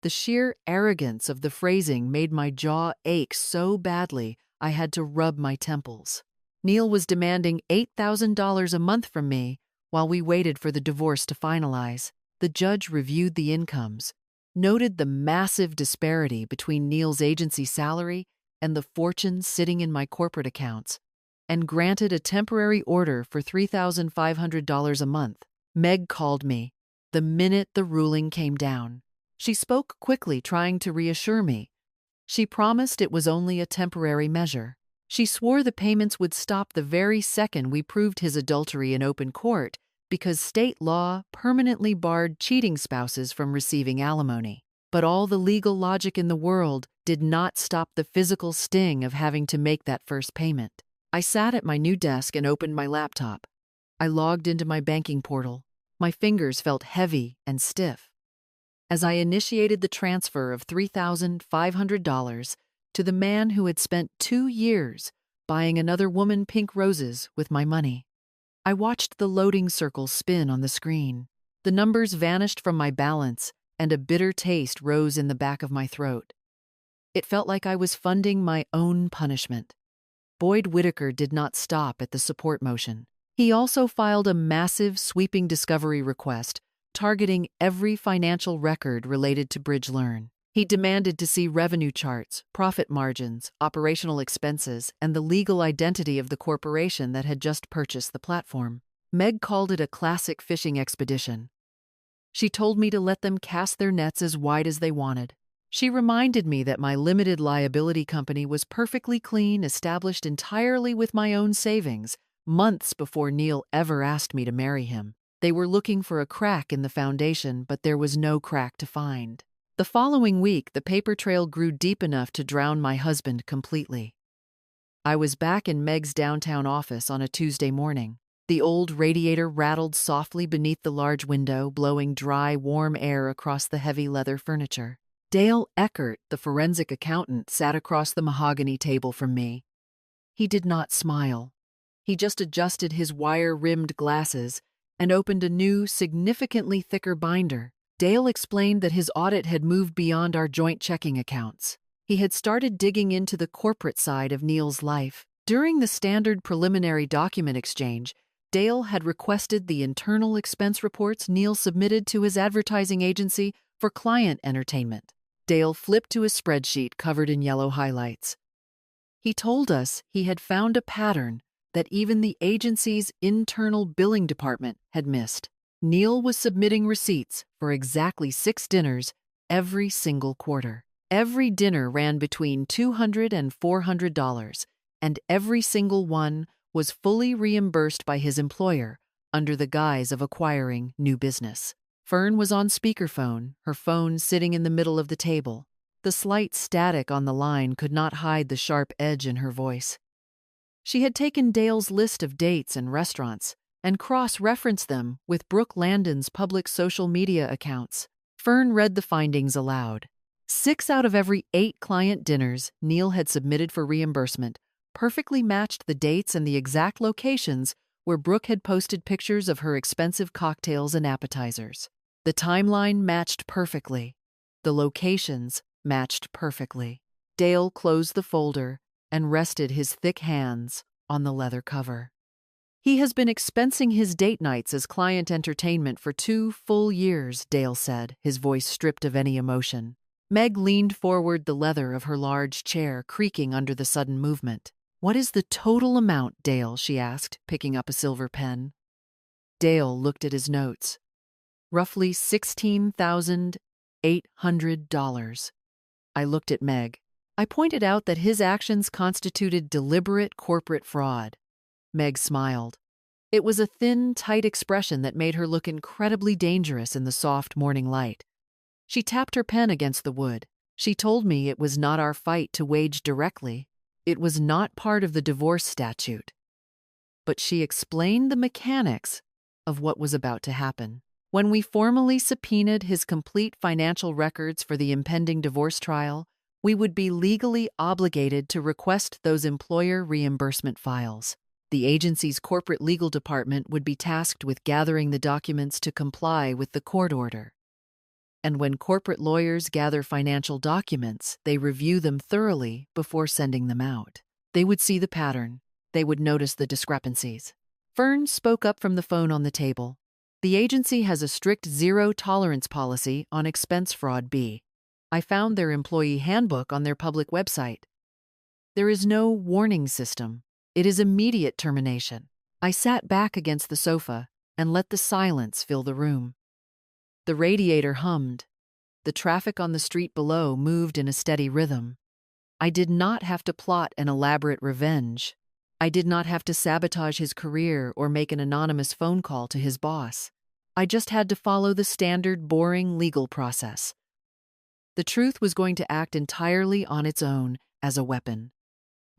The sheer arrogance of the phrasing made my jaw ache so badly I had to rub my temples. Neil was demanding $8,000 a month from me while we waited for the divorce to finalize. The judge reviewed the incomes, noted the massive disparity between Neil's agency salary and the fortune sitting in my corporate accounts, and granted a temporary order for $3,500 a month. Meg called me, the minute the ruling came down. She spoke quickly, trying to reassure me. She promised it was only a temporary measure. She swore the payments would stop the very second we proved his adultery in open court, because state law permanently barred cheating spouses from receiving alimony. But all the legal logic in the world did not stop the physical sting of having to make that first payment. I sat at my new desk and opened my laptop. I logged into my banking portal. My fingers felt heavy and stiff. As I initiated the transfer of $3,500 to the man who had spent 2 years buying another woman pink roses with my money, I watched the loading circle spin on the screen. The numbers vanished from my balance, and a bitter taste rose in the back of my throat. It felt like I was funding my own punishment. Boyd Whitaker did not stop at the support motion. He also filed a massive, sweeping discovery request targeting every financial record related to BridgeLearn. He demanded to see revenue charts, profit margins, operational expenses, and the legal identity of the corporation that had just purchased the platform. Meg called it a classic fishing expedition. She told me to let them cast their nets as wide as they wanted. She reminded me that my limited liability company was perfectly clean, established entirely with my own savings, months before Neil ever asked me to marry him. They were looking for a crack in the foundation, but there was no crack to find. The following week, the paper trail grew deep enough to drown my husband completely. I was back in Meg's downtown office on a Tuesday morning. The old radiator rattled softly beneath the large window, blowing dry, warm air across the heavy leather furniture. Dale Eckert, the forensic accountant, sat across the mahogany table from me. He did not smile. He just adjusted his wire-rimmed glasses and opened a new, significantly thicker binder. Dale explained that his audit had moved beyond our joint checking accounts. He had started digging into the corporate side of Neil's life. During the standard preliminary document exchange, Dale had requested the internal expense reports Neil submitted to his advertising agency for client entertainment. Dale flipped to a spreadsheet covered in yellow highlights. He told us he had found a pattern that even the agency's internal billing department had missed. Neil was submitting receipts for exactly 6 dinners every single quarter. Every dinner ran between $200 and $400, and every single one was fully reimbursed by his employer under the guise of acquiring new business. Fern was on speakerphone, her phone sitting in the middle of the table. The slight static on the line could not hide the sharp edge in her voice. She had taken Dale's list of dates and restaurants and cross-referenced them with Brooke Landon's public social media accounts. Fern read the findings aloud. 6 out of every 8 client dinners Neil had submitted for reimbursement perfectly matched the dates and the exact locations where Brooke had posted pictures of her expensive cocktails and appetizers. The timeline matched perfectly. The locations matched perfectly. Dale closed the folder and rested his thick hands on the leather cover. He has been expensing his date nights as client entertainment for 2 full years, Dale said, his voice stripped of any emotion. Meg leaned forward, the leather of her large chair creaking under the sudden movement. "What is the total amount, Dale?" she asked, picking up a silver pen. Dale looked at his notes. "Roughly $16,800. I looked at Meg. I pointed out that his actions constituted deliberate corporate fraud. Meg smiled. It was a thin, tight expression that made her look incredibly dangerous in the soft morning light. She tapped her pen against the wood. She told me it was not our fight to wage directly. It was not part of the divorce statute. But she explained the mechanics of what was about to happen. When we formally subpoenaed his complete financial records for the impending divorce trial, we would be legally obligated to request those employer reimbursement files. The agency's corporate legal department would be tasked with gathering the documents to comply with the court order. And when corporate lawyers gather financial documents, they review them thoroughly before sending them out. They would see the pattern. They would notice the discrepancies. Fern spoke up from the phone on the table. "The agency has a strict zero-tolerance policy on expense fraud B. I found their employee handbook on their public website. There is no warning system. It is immediate termination." I sat back against the sofa and let the silence fill the room. The radiator hummed. The traffic on the street below moved in a steady rhythm. I did not have to plot an elaborate revenge. I did not have to sabotage his career or make an anonymous phone call to his boss. I just had to follow the standard, boring legal process. The truth was going to act entirely on its own as a weapon.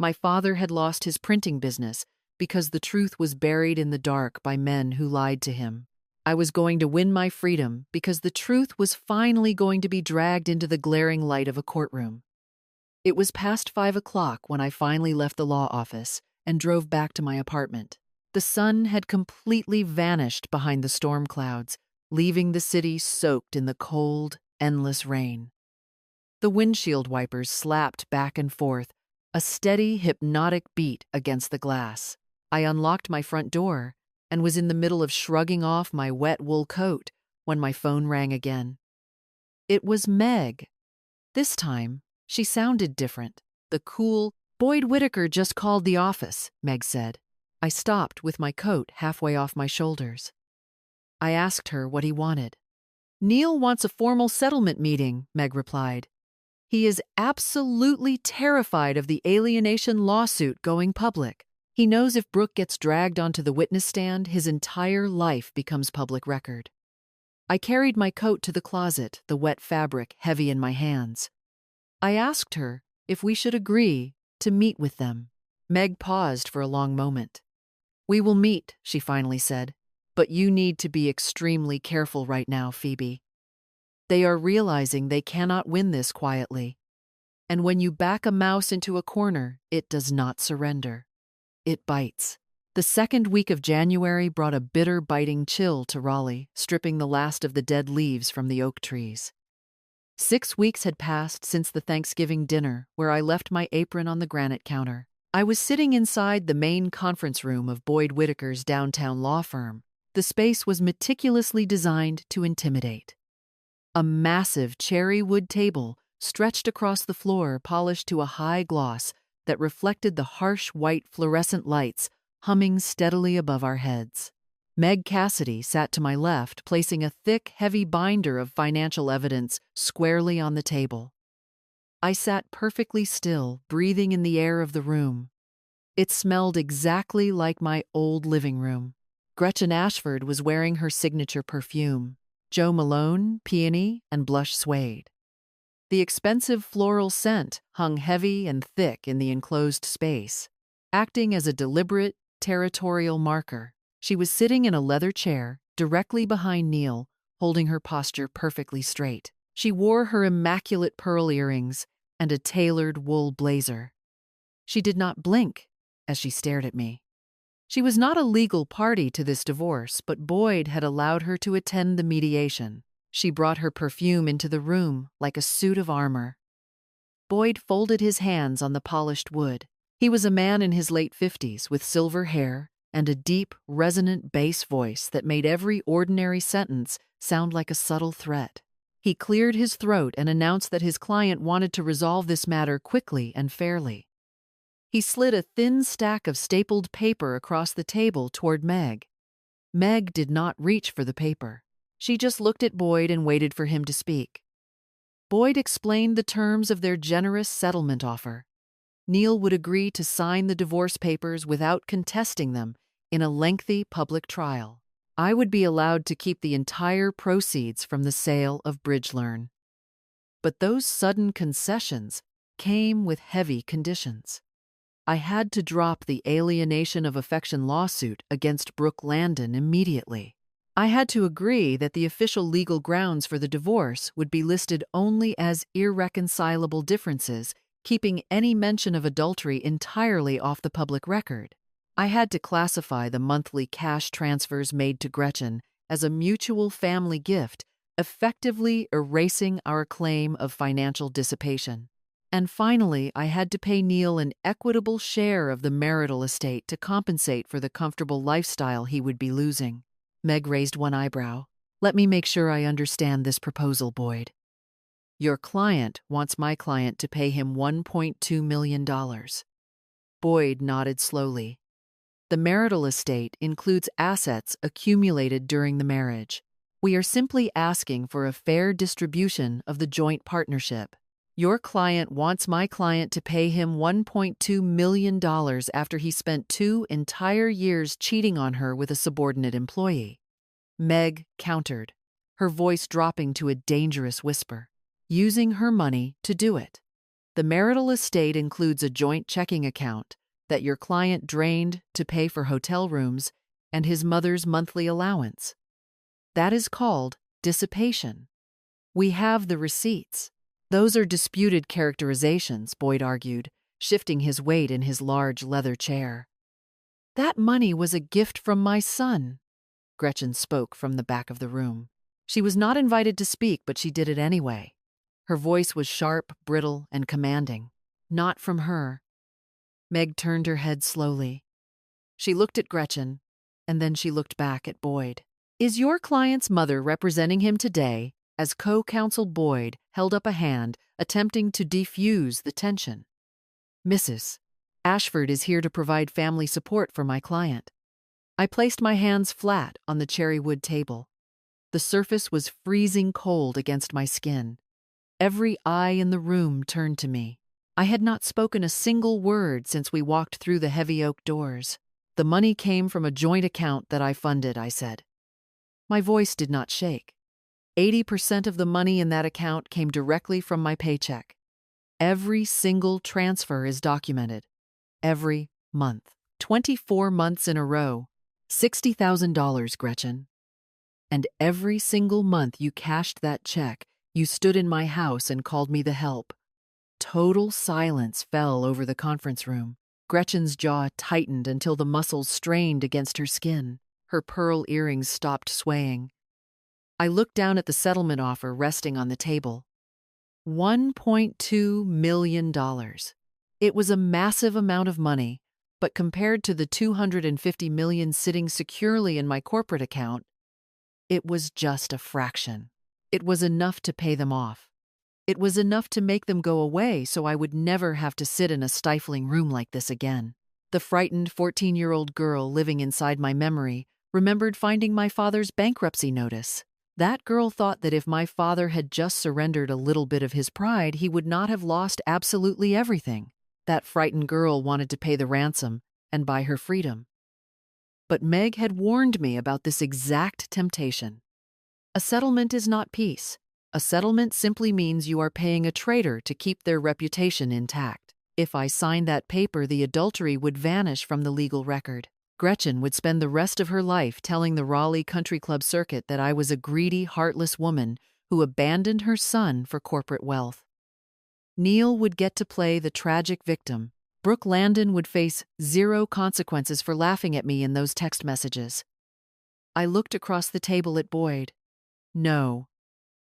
My father had lost his printing business because the truth was buried in the dark by men who lied to him. I was going to win my freedom because the truth was finally going to be dragged into the glaring light of a courtroom. It was past 5 o'clock when I finally left the law office and drove back to my apartment. The sun had completely vanished behind the storm clouds, leaving the city soaked in the cold, endless rain. The windshield wipers slapped back and forth, a steady, hypnotic beat against the glass. I unlocked my front door and was in the middle of shrugging off my wet wool coat when my phone rang again. It was Meg. This time, she sounded different. The cool, "Boyd Whitaker just called the office," Meg said. I stopped with my coat halfway off my shoulders. I asked her what he wanted. "Neil wants a formal settlement meeting," Meg replied. "He is absolutely terrified of the alienation lawsuit going public. He knows if Brooke gets dragged onto the witness stand, his entire life becomes public record." I carried my coat to the closet, the wet fabric heavy in my hands. I asked her if we should agree to meet with them. Meg paused for a long moment. "We will meet," she finally said, "but you need to be extremely careful right now, Phoebe. They are realizing they cannot win this quietly. And when you back a mouse into a corner, it does not surrender. It bites." The second week of January brought a bitter, biting chill to Raleigh, stripping the last of the dead leaves from the oak trees. 6 weeks had passed since the Thanksgiving dinner, where I left my apron on the granite counter. I was sitting inside the main conference room of Boyd Whitaker's downtown law firm. The space was meticulously designed to intimidate. A massive cherry wood table stretched across the floor, polished to a high gloss that reflected the harsh white fluorescent lights humming steadily above our heads. Meg Cassidy sat to my left, placing a thick, heavy binder of financial evidence squarely on the table. I sat perfectly still, breathing in the air of the room. It smelled exactly like my old living room. Gretchen Ashford was wearing her signature perfume, Joe Malone, peony, and blush suede. The expensive floral scent hung heavy and thick in the enclosed space, acting as a deliberate, territorial marker. She was sitting in a leather chair, directly behind Neil, holding her posture perfectly straight. She wore her immaculate pearl earrings and a tailored wool blazer. She did not blink as she stared at me. She was not a legal party to this divorce, but Boyd had allowed her to attend the mediation. She brought her perfume into the room like a suit of armor. Boyd folded his hands on the polished wood. He was a man in his late 50s with silver hair and a deep, resonant bass voice that made every ordinary sentence sound like a subtle threat. He cleared his throat and announced that his client wanted to resolve this matter quickly and fairly. He slid a thin stack of stapled paper across the table toward Meg. Meg did not reach for the paper. She just looked at Boyd and waited for him to speak. Boyd explained the terms of their generous settlement offer. Neil would agree to sign the divorce papers without contesting them in a lengthy public trial. I would be allowed to keep the entire proceeds from the sale of Bridgelearn. But those sudden concessions came with heavy conditions. I had to drop the alienation of affection lawsuit against Brooke Landon immediately. I had to agree that the official legal grounds for the divorce would be listed only as irreconcilable differences, keeping any mention of adultery entirely off the public record. I had to classify the monthly cash transfers made to Gretchen as a mutual family gift, effectively erasing our claim of financial dissipation. And finally, I had to pay Neil an equitable share of the marital estate to compensate for the comfortable lifestyle he would be losing. Meg raised one eyebrow. "Let me make sure I understand this proposal, Boyd. Your client wants my client to pay him $1.2 million. Boyd nodded slowly. The marital estate includes assets accumulated during the marriage. We are simply asking for a fair distribution of the joint partnership. Your client wants my client to pay him $1.2 million after he spent 2 entire years cheating on her with a subordinate employee. Meg countered, her voice dropping to a dangerous whisper, using her money to do it. The marital estate includes a joint checking account that your client drained to pay for hotel rooms and his mother's monthly allowance. That is called dissipation. We have the receipts. Those are disputed characterizations, Boyd argued, shifting his weight in his large leather chair. That money was a gift from my son, Gretchen spoke from the back of the room. She was not invited to speak, but she did it anyway. Her voice was sharp, brittle, and commanding. Not from her. Meg turned her head slowly. She looked at Gretchen, and then she looked back at Boyd. Is your client's mother representing him today? As co-counsel Boyd held up a hand, attempting to defuse the tension. Mrs. Ashford is here to provide family support for my client. I placed my hands flat on the cherry wood table. The surface was freezing cold against my skin. Every eye in the room turned to me. I had not spoken a single word since we walked through the heavy oak doors. The money came from a joint account that I funded, I said. My voice did not shake. 80% of the money in that account came directly from my paycheck. Every single transfer is documented. Every month. 24 months in a row. $60,000, Gretchen. And every single month you cashed that check, you stood in my house and called me the help. Total silence fell over the conference room. Gretchen's jaw tightened until the muscles strained against her skin. Her pearl earrings stopped swaying. I looked down at the settlement offer resting on the table. $1.2 million. It was a massive amount of money, but compared to the $250 million sitting securely in my corporate account, it was just a fraction. It was enough to pay them off. It was enough to make them go away so I would never have to sit in a stifling room like this again. The frightened 14-year-old girl living inside my memory remembered finding my father's bankruptcy notice. That girl thought that if my father had just surrendered a little bit of his pride, he would not have lost absolutely everything. That frightened girl wanted to pay the ransom and buy her freedom. But Meg had warned me about this exact temptation. A settlement is not peace. A settlement simply means you are paying a traitor to keep their reputation intact. If I signed that paper, the adultery would vanish from the legal record. Gretchen would spend the rest of her life telling the Raleigh Country Club circuit that I was a greedy, heartless woman who abandoned her son for corporate wealth. Neil would get to play the tragic victim. Brooke Landon would face 0 consequences for laughing at me in those text messages. I looked across the table at Boyd. No.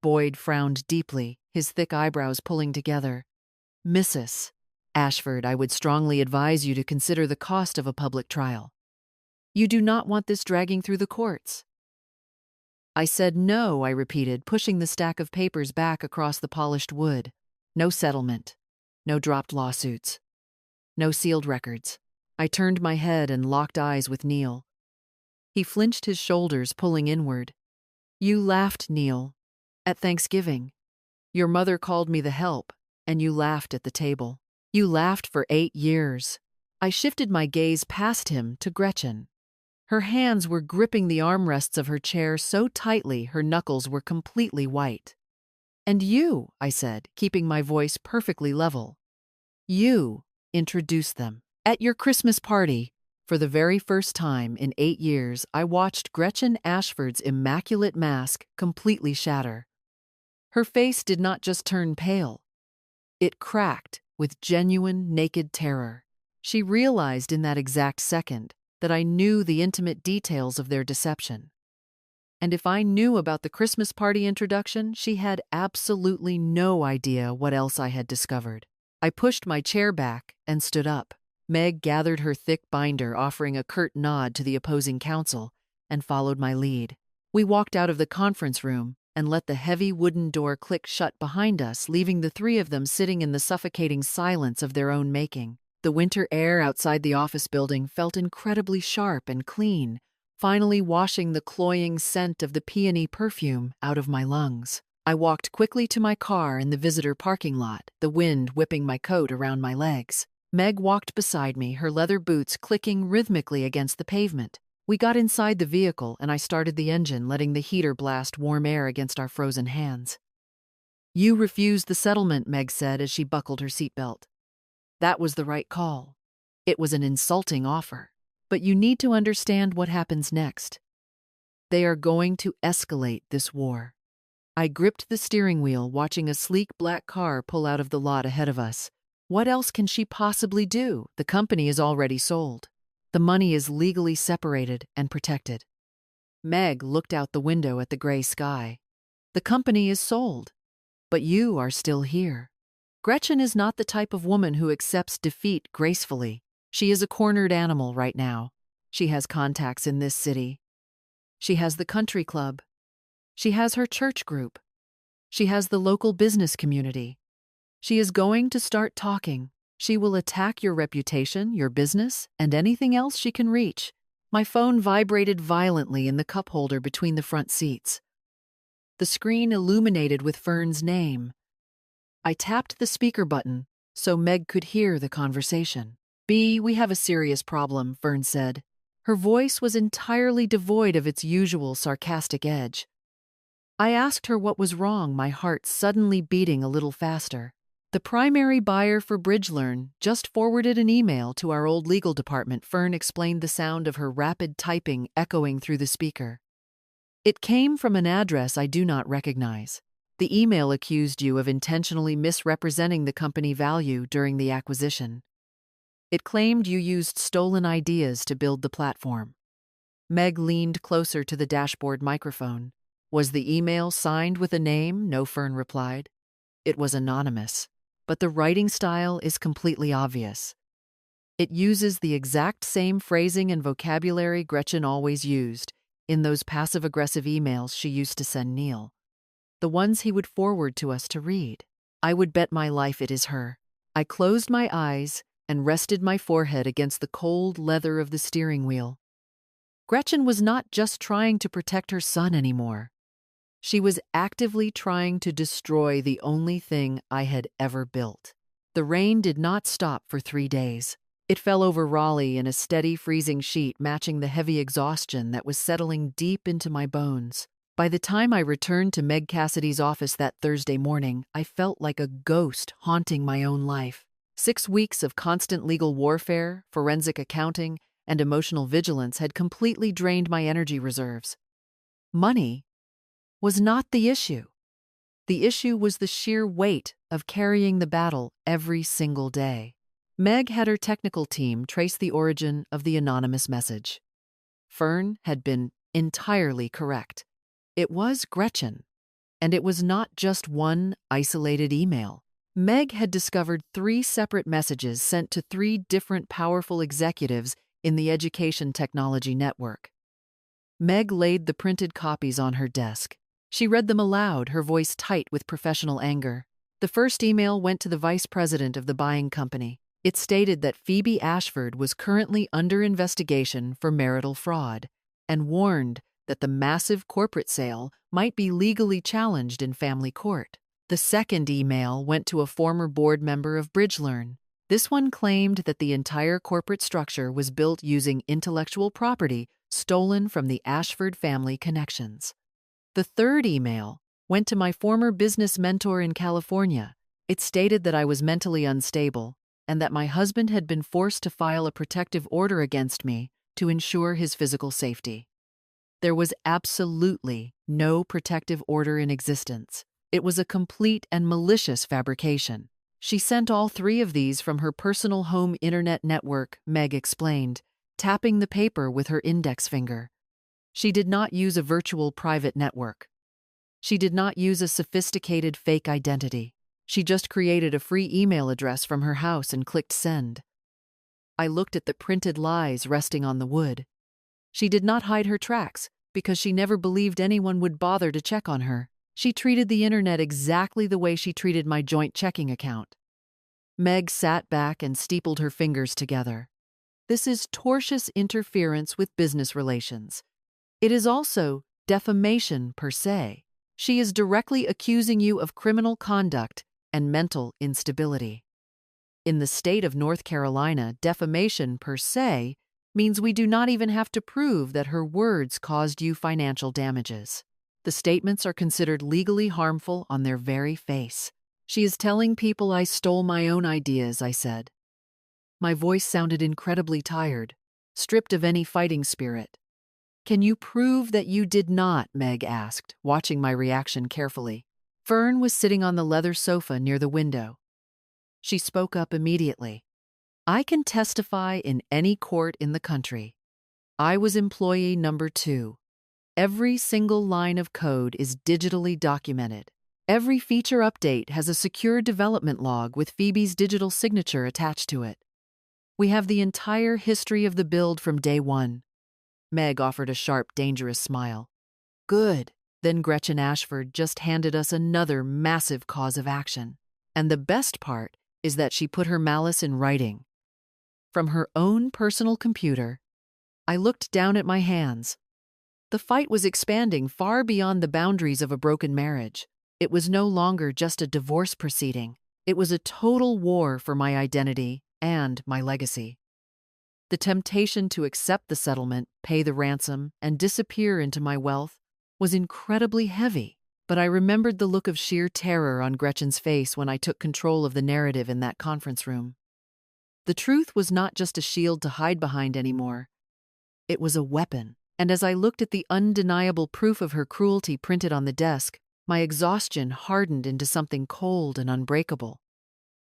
Boyd frowned deeply, his thick eyebrows pulling together. Mrs. Ashford, I would strongly advise you to consider the cost of a public trial. You do not want this dragging through the courts. I said no, I repeated, pushing the stack of papers back across the polished wood. No settlement. No dropped lawsuits. No sealed records. I turned my head and locked eyes with Neil. He flinched his shoulders, pulling inward. You laughed, Neil, at Thanksgiving. Your mother called me the help, and you laughed at the table. You laughed for 8 years. I shifted my gaze past him to Gretchen. Her hands were gripping the armrests of her chair so tightly her knuckles were completely white. And you, I said, keeping my voice perfectly level. You introduced them. At your Christmas party, for the very first time in 8 years, I watched Gretchen Ashford's immaculate mask completely shatter. Her face did not just turn pale. It cracked with genuine, naked terror. She realized in that exact second that I knew the intimate details of their deception. And if I knew about the Christmas party introduction, she had absolutely no idea what else I had discovered. I pushed my chair back and stood up. Meg gathered her thick binder, offering a curt nod to the opposing counsel, and followed my lead. We walked out of the conference room and let the heavy wooden door click shut behind us, leaving the 3 of them sitting in the suffocating silence of their own making. The winter air outside the office building felt incredibly sharp and clean, finally washing the cloying scent of the peony perfume out of my lungs. I walked quickly to my car in the visitor parking lot, the wind whipping my coat around my legs. Meg walked beside me, her leather boots clicking rhythmically against the pavement. We got inside the vehicle and I started the engine, letting the heater blast warm air against our frozen hands. "You refused the settlement," Meg said as she buckled her seatbelt. "That was the right call. It was an insulting offer. But you need to understand what happens next. They are going to escalate this war." I gripped the steering wheel, watching a sleek black car pull out of the lot ahead of us. What else can she possibly do? The company is already sold. The money is legally separated and protected. Meg looked out the window at the gray sky. "The company is sold, but you are still here." Gretchen is not the type of woman who accepts defeat gracefully. She is a cornered animal right now. She has contacts in this city. She has the country club. She has her church group. She has the local business community. She is going to start talking. She will attack your reputation, your business, and anything else she can reach. My phone vibrated violently in the cup holder between the front seats. The screen illuminated with Fern's name. I tapped the speaker button so Meg could hear the conversation. "B, we have a serious problem," Fern said. Her voice was entirely devoid of its usual sarcastic edge. I asked her what was wrong, my heart suddenly beating a little faster. "The primary buyer for BridgeLearn just forwarded an email to our old legal department," Fern explained, the sound of her rapid typing echoing through the speaker. "It came from an address I do not recognize. The email accused you of intentionally misrepresenting the company value during the acquisition. It claimed you used stolen ideas to build the platform." Meg leaned closer to the dashboard microphone. "Was the email signed with a name?" "No," Fern replied. "It was anonymous, but the writing style is completely obvious. It uses the exact same phrasing and vocabulary Gretchen always used in those passive-aggressive emails she used to send Neil. The ones he would forward to us to read. I would bet my life it is her." I closed my eyes and rested my forehead against the cold leather of the steering wheel. Gretchen was not just trying to protect her son anymore. She was actively trying to destroy the only thing I had ever built. The rain did not stop for 3 days. It fell over Raleigh in a steady, freezing sheet, matching the heavy exhaustion that was settling deep into my bones. By the time I returned to Meg Cassidy's office that Thursday morning, I felt like a ghost haunting my own life. 6 weeks of constant legal warfare, forensic accounting, and emotional vigilance had completely drained my energy reserves. Money was not the issue. The issue was the sheer weight of carrying the battle every single day. Meg had her technical team trace the origin of the anonymous message. Fern had been entirely correct. It was Gretchen, and it was not just one isolated email. Meg had discovered 3 separate messages sent to 3 different powerful executives in the education technology network. Meg laid the printed copies on her desk. She read them aloud, her voice tight with professional anger. The first email went to the vice president of the buying company. It stated that Phoebe Ashford was currently under investigation for marital fraud and warned that the massive corporate sale might be legally challenged in family court. The second email went to a former board member of BridgeLearn. This one claimed that the entire corporate structure was built using intellectual property stolen from the Ashford family connections. The third email went to my former business mentor in California. It stated that I was mentally unstable and that my husband had been forced to file a protective order against me to ensure his physical safety. There was absolutely no protective order in existence. It was a complete and malicious fabrication. She sent all 3 of these from her personal home internet network, Meg explained, tapping the paper with her index finger. She did not use a virtual private network. She did not use a sophisticated fake identity. She just created a free email address from her house and clicked send. I looked at the printed lies resting on the wood. She did not hide her tracks because she never believed anyone would bother to check on her. She treated the internet exactly the way she treated my joint checking account. Meg sat back and steepled her fingers together. This is tortious interference with business relations. It is also defamation per se. She is directly accusing you of criminal conduct and mental instability. In the state of North Carolina, defamation per se means we do not even have to prove that her words caused you financial damages. The statements are considered legally harmful on their very face. She is telling people I stole my own ideas, I said. My voice sounded incredibly tired, stripped of any fighting spirit. Can you prove that you did not? Meg asked, watching my reaction carefully. Fern was sitting on the leather sofa near the window. She spoke up immediately. I can testify in any court in the country. I was employee number 2. Every single line of code is digitally documented. Every feature update has a secure development log with Phoebe's digital signature attached to it. We have the entire history of the build from day 1. Meg offered a sharp, dangerous smile. Good. Then Gretchen Ashford just handed us another massive cause of action. And the best part is that she put her malice in writing. From her own personal computer, I looked down at my hands. The fight was expanding far beyond the boundaries of a broken marriage. It was no longer just a divorce proceeding. It was a total war for my identity and my legacy. The temptation to accept the settlement, pay the ransom, and disappear into my wealth was incredibly heavy, but I remembered the look of sheer terror on Gretchen's face when I took control of the narrative in that conference room. The truth was not just a shield to hide behind anymore. It was a weapon, and as I looked at the undeniable proof of her cruelty printed on the desk, my exhaustion hardened into something cold and unbreakable.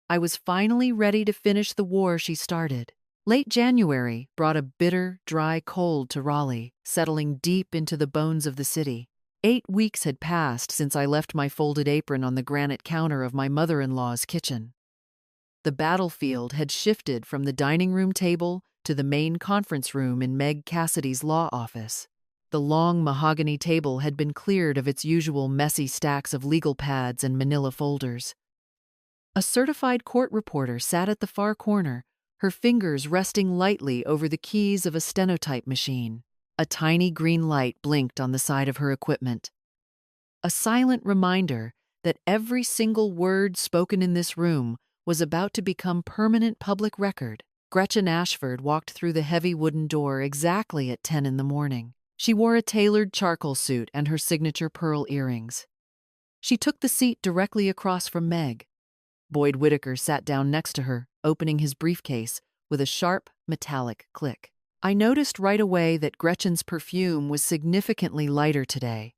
I was finally ready to finish the war she started. Late January brought a bitter, dry cold to Raleigh, settling deep into the bones of the city. 8 weeks had passed since I left my folded apron on the granite counter of my mother-in-law's kitchen. The battlefield had shifted from the dining room table to the main conference room in Meg Cassidy's law office. The long mahogany table had been cleared of its usual messy stacks of legal pads and manila folders. A certified court reporter sat at the far corner, her fingers resting lightly over the keys of a stenotype machine. A tiny green light blinked on the side of her equipment. A silent reminder that every single word spoken in this room was about to become permanent public record. Gretchen Ashford walked through the heavy wooden door exactly at 10 in the morning. She wore a tailored charcoal suit and her signature pearl earrings. She took the seat directly across from Meg. Boyd Whitaker sat down next to her, opening his briefcase with a sharp, metallic click. I noticed right away that Gretchen's perfume was significantly lighter today.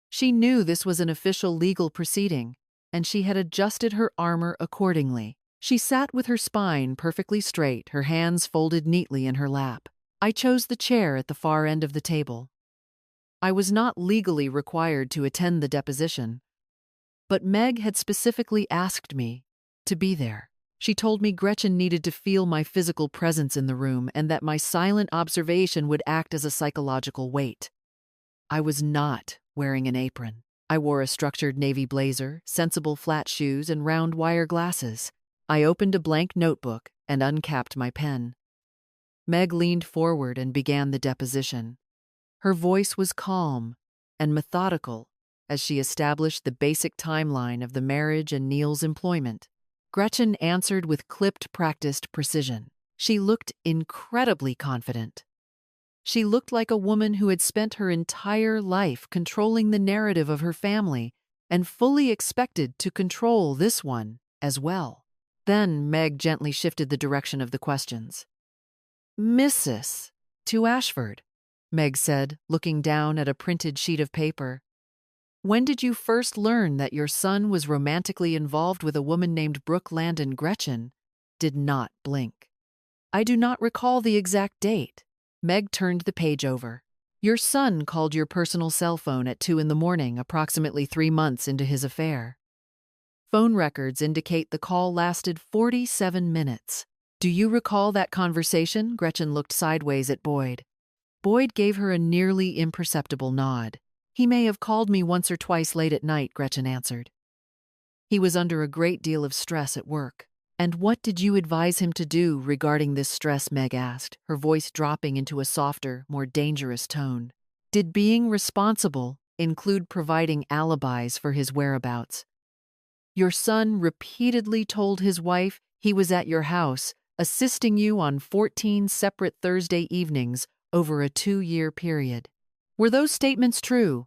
She knew this was an official legal proceeding, and she had adjusted her armor accordingly. She sat with her spine perfectly straight, her hands folded neatly in her lap. I chose the chair at the far end of the table. I was not legally required to attend the deposition, but Meg had specifically asked me to be there. She told me Gretchen needed to feel my physical presence in the room and that my silent observation would act as a psychological weight. I was not wearing an apron. I wore a structured navy blazer, sensible flat shoes, and round wire glasses. I opened a blank notebook and uncapped my pen. Meg leaned forward and began the deposition. Her voice was calm and methodical as she established the basic timeline of the marriage and Neil's employment. Gretchen answered with clipped, practiced precision. She looked incredibly confident. She looked like a woman who had spent her entire life controlling the narrative of her family and fully expected to control this one as well. Then Meg gently shifted the direction of the questions. Mrs. to Ashford, Meg said, looking down at a printed sheet of paper. When did you first learn that your son was romantically involved with a woman named Brooke Landon? Gretchen did not blink. I do not recall the exact date. Meg turned the page over. Your son called your personal cell phone at 2 in the morning, approximately 3 months into his affair. Phone records indicate the call lasted 47 minutes. Do you recall that conversation? Gretchen looked sideways at Boyd. Boyd gave her a nearly imperceptible nod. He may have called me once or twice late at night, Gretchen answered. He was under a great deal of stress at work. "And what did you advise him to do regarding this stress?" Meg asked, her voice dropping into a softer, more dangerous tone. "Did being responsible include providing alibis for his whereabouts? Your son repeatedly told his wife he was at your house, assisting you on 14 separate Thursday evenings over a 2-year period. Were those statements true?"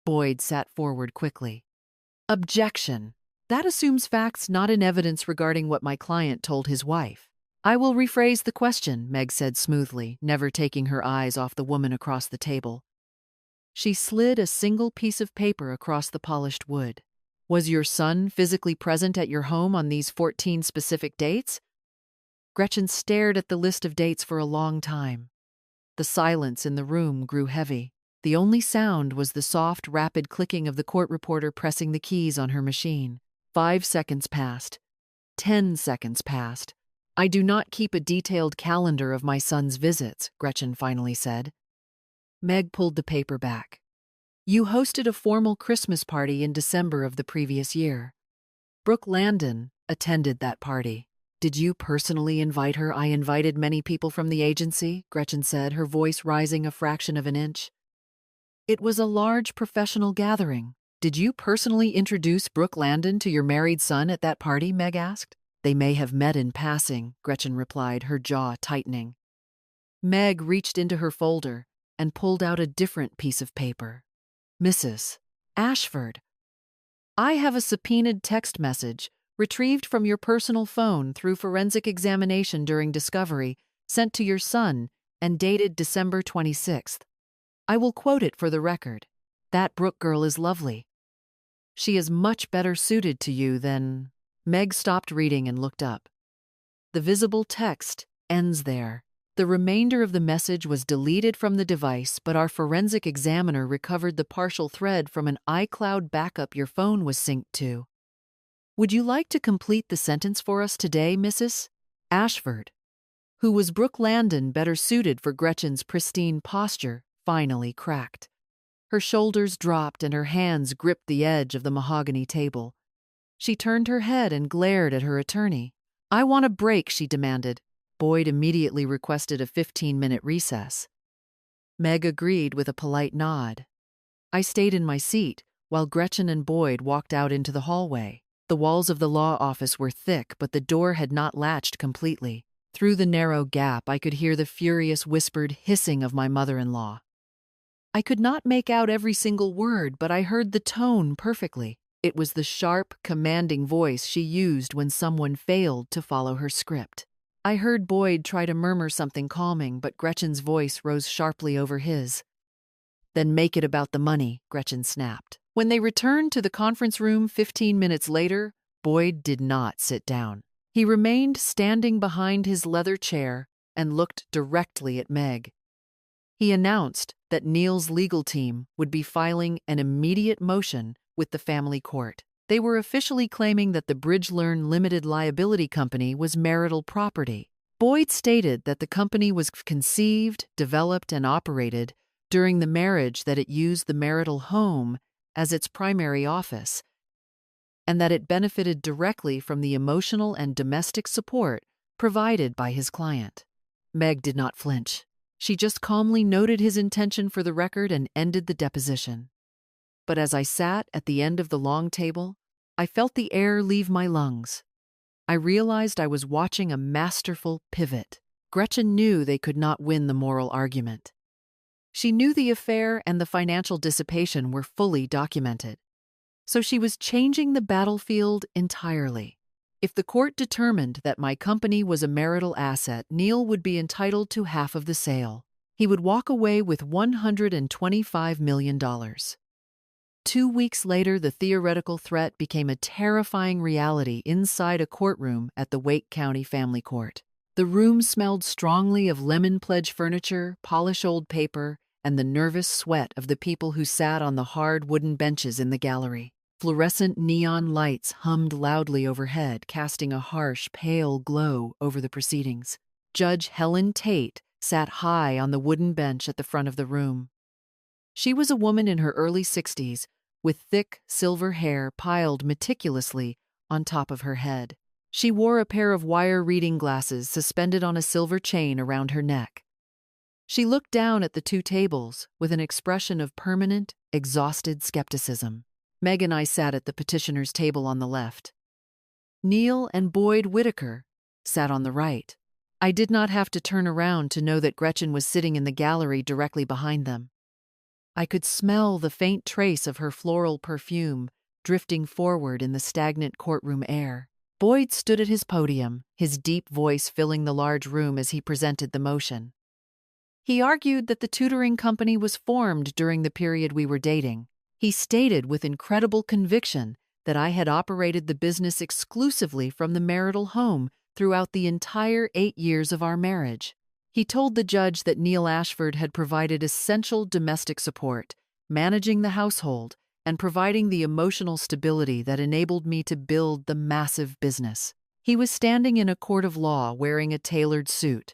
Boyd sat forward quickly. "Objection. That assumes facts not in evidence regarding what my client told his wife." "I will rephrase the question," Meg said smoothly, never taking her eyes off the woman across the table. She slid a single piece of paper across the polished wood. "Was your son physically present at your home on these 14 specific dates?" Gretchen stared at the list of dates for a long time. The silence in the room grew heavy. The only sound was the soft, rapid clicking of the court reporter pressing the keys on her machine. 5 seconds passed. 10 seconds passed. "I do not keep a detailed calendar of my son's visits," Gretchen finally said. Meg pulled the paper back. "You hosted a formal Christmas party in December of the previous year. Brooke Landon attended that party. Did you personally invite her?" "I invited many people from the agency," Gretchen said, her voice rising a fraction of an inch. "It was a large professional gathering. Did you personally introduce Brooke Landon to your married son at that party?" Meg asked. "They may have met in passing," Gretchen replied, her jaw tightening. Meg reached into her folder and pulled out a different piece of paper. "Mrs. Ashford, I have a subpoenaed text message retrieved from your personal phone through forensic examination during discovery, sent to your son and dated December 26th. I will quote it for the record. That Brooke girl is lovely. She is much better suited to you than—" Meg stopped reading and looked up. The visible text ends there. The remainder of the message was deleted from the device, but our forensic examiner recovered the partial thread from an iCloud backup your phone was synced to. "Would you like to complete the sentence for us today, Mrs. Ashford?" Who was Brooke Landon better suited for Gretchen's pristine posture, finally cracked. Her shoulders dropped and her hands gripped the edge of the mahogany table. She turned her head and glared at her attorney. "I want a break," she demanded. Boyd immediately requested a 15-minute recess. Meg agreed with a polite nod. I stayed in my seat while Gretchen and Boyd walked out into the hallway. The walls of the law office were thick, but the door had not latched completely. Through the narrow gap, I could hear the furious whispered hissing of my mother-in-law. I could not make out every single word, but I heard the tone perfectly. It was the sharp, commanding voice she used when someone failed to follow her script. I heard Boyd try to murmur something calming, but Gretchen's voice rose sharply over his. "Then make it about the money," Gretchen snapped. When they returned to the conference room 15 minutes later, Boyd did not sit down. He remained standing behind his leather chair and looked directly at Meg. He announced that Neil's legal team would be filing an immediate motion with the family court. They were officially claiming that the Bridgelearn Limited Liability Company was marital property. Boyd stated that the company was conceived, developed, and operated during the marriage, that it used the marital home as its primary office, and that it benefited directly from the emotional and domestic support provided by his client. Meg did not flinch. She just calmly noted his intention for the record and ended the deposition. But as I sat at the end of the long table, I felt the air leave my lungs. I realized I was watching a masterful pivot. Gretchen knew they could not win the moral argument. She knew the affair and the financial dissipation were fully documented. So she was changing the battlefield entirely. If the court determined that my company was a marital asset, Neil would be entitled to half of the sale. He would walk away with $125 million. 2 weeks later, the theoretical threat became a terrifying reality inside a courtroom at the Wake County Family Court. The room smelled strongly of lemon pledge furniture, polished old paper, and the nervous sweat of the people who sat on the hard wooden benches in the gallery. Fluorescent neon lights hummed loudly overhead, casting a harsh, pale glow over the proceedings. Judge Helen Tate sat high on the wooden bench at the front of the room. She was a woman in her early 60s, with thick, silver hair piled meticulously on top of her head. She wore a pair of wire reading glasses suspended on a silver chain around her neck. She looked down at the two tables with an expression of permanent, exhausted skepticism. Meg and I sat at the petitioner's table on the left. Neil and Boyd Whitaker sat on the right. I did not have to turn around to know that Gretchen was sitting in the gallery directly behind them. I could smell the faint trace of her floral perfume drifting forward in the stagnant courtroom air. Boyd stood at his podium, his deep voice filling the large room as he presented the motion. He argued that the tutoring company was formed during the period we were dating. He stated with incredible conviction that I had operated the business exclusively from the marital home throughout the entire 8 years of our marriage. He told the judge that Neil Ashford had provided essential domestic support, managing the household, and providing the emotional stability that enabled me to build the massive business. He was standing in a court of law wearing a tailored suit,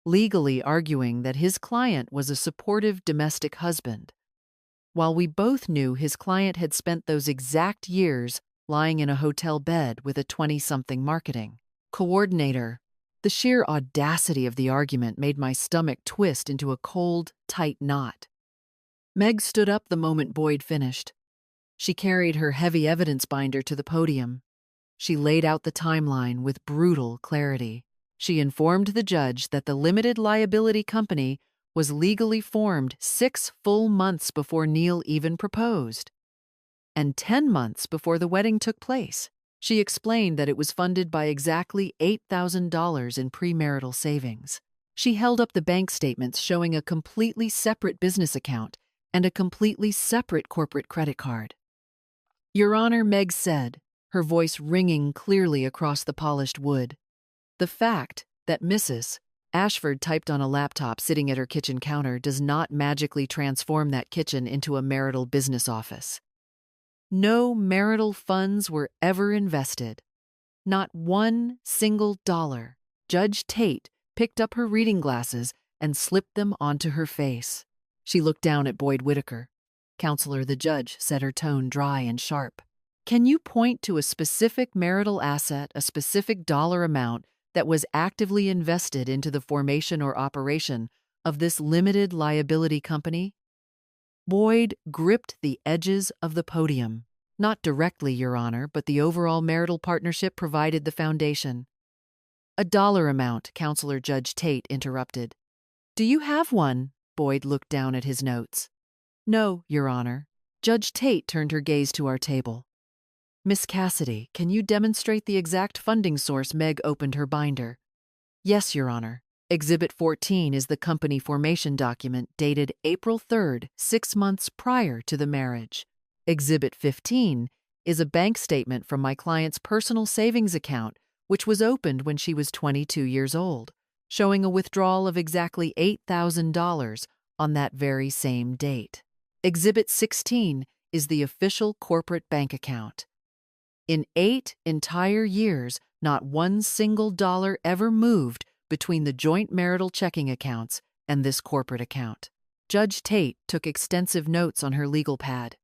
legally arguing that his client was a supportive domestic husband, while we both knew his client had spent those exact years lying in a hotel bed with a 20-something marketing coordinator. The sheer audacity of the argument made my stomach twist into a cold, tight knot. Meg stood up the moment Boyd finished. She carried her heavy evidence binder to the podium. She laid out the timeline with brutal clarity. She informed the judge that the limited liability company was legally formed 6 full months before Neil even proposed, and 10 months before the wedding took place. She explained that it was funded by exactly $8,000 in premarital savings. She held up the bank statements showing a completely separate business account and a completely separate corporate credit card. "Your Honor," Meg said, her voice ringing clearly across the polished wood, "the fact that Mrs. Ashford typed on a laptop sitting at her kitchen counter does not magically transform that kitchen into a marital business office. No marital funds were ever invested. Not one single dollar." Judge Tate picked up her reading glasses and slipped them onto her face. She looked down at Boyd Whitaker. "Counselor," the judge said, her tone dry and sharp, "can you point to a specific marital asset, a specific dollar amount that was actively invested into the formation or operation of this limited liability company?" Boyd gripped the edges of the podium. "Not directly, Your Honor, but the overall marital partnership provided the foundation." "A dollar amount," Counselor Judge Tate interrupted. "Do you have one?" Boyd looked down at his notes. "No, Your Honor." Judge Tate turned her gaze to our table. "Miss Cassidy, can you demonstrate the exact funding source?" Meg opened her binder. "Yes, Your Honor. Exhibit 14 is the company formation document dated April 3rd, 6 months prior to the marriage. Exhibit 15 is a bank statement from my client's personal savings account, which was opened when she was 22 years old, showing a withdrawal of exactly $8,000 on that very same date. Exhibit 16 is the official corporate bank account. In 8 entire years, not one single dollar ever moved between the joint marital checking accounts and this corporate account." Judge Tate took extensive notes on her legal pad.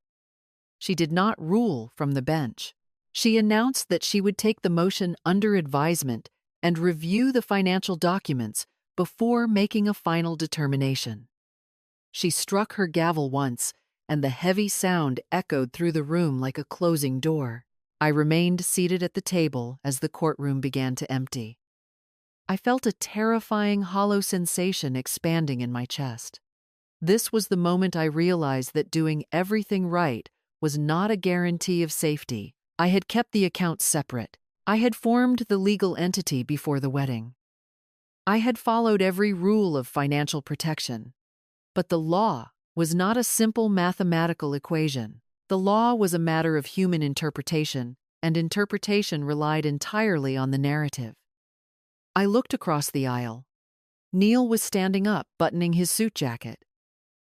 She did not rule from the bench. She announced that she would take the motion under advisement and review the financial documents before making a final determination. She struck her gavel once, and the heavy sound echoed through the room like a closing door. I remained seated at the table as the courtroom began to empty. I felt a terrifying, hollow sensation expanding in my chest. This was the moment I realized that doing everything right was not a guarantee of safety. I had kept the accounts separate. I had formed the legal entity before the wedding. I had followed every rule of financial protection. But the law was not a simple mathematical equation. The law was a matter of human interpretation, and interpretation relied entirely on the narrative. I looked across the aisle. Neil was standing up, buttoning his suit jacket.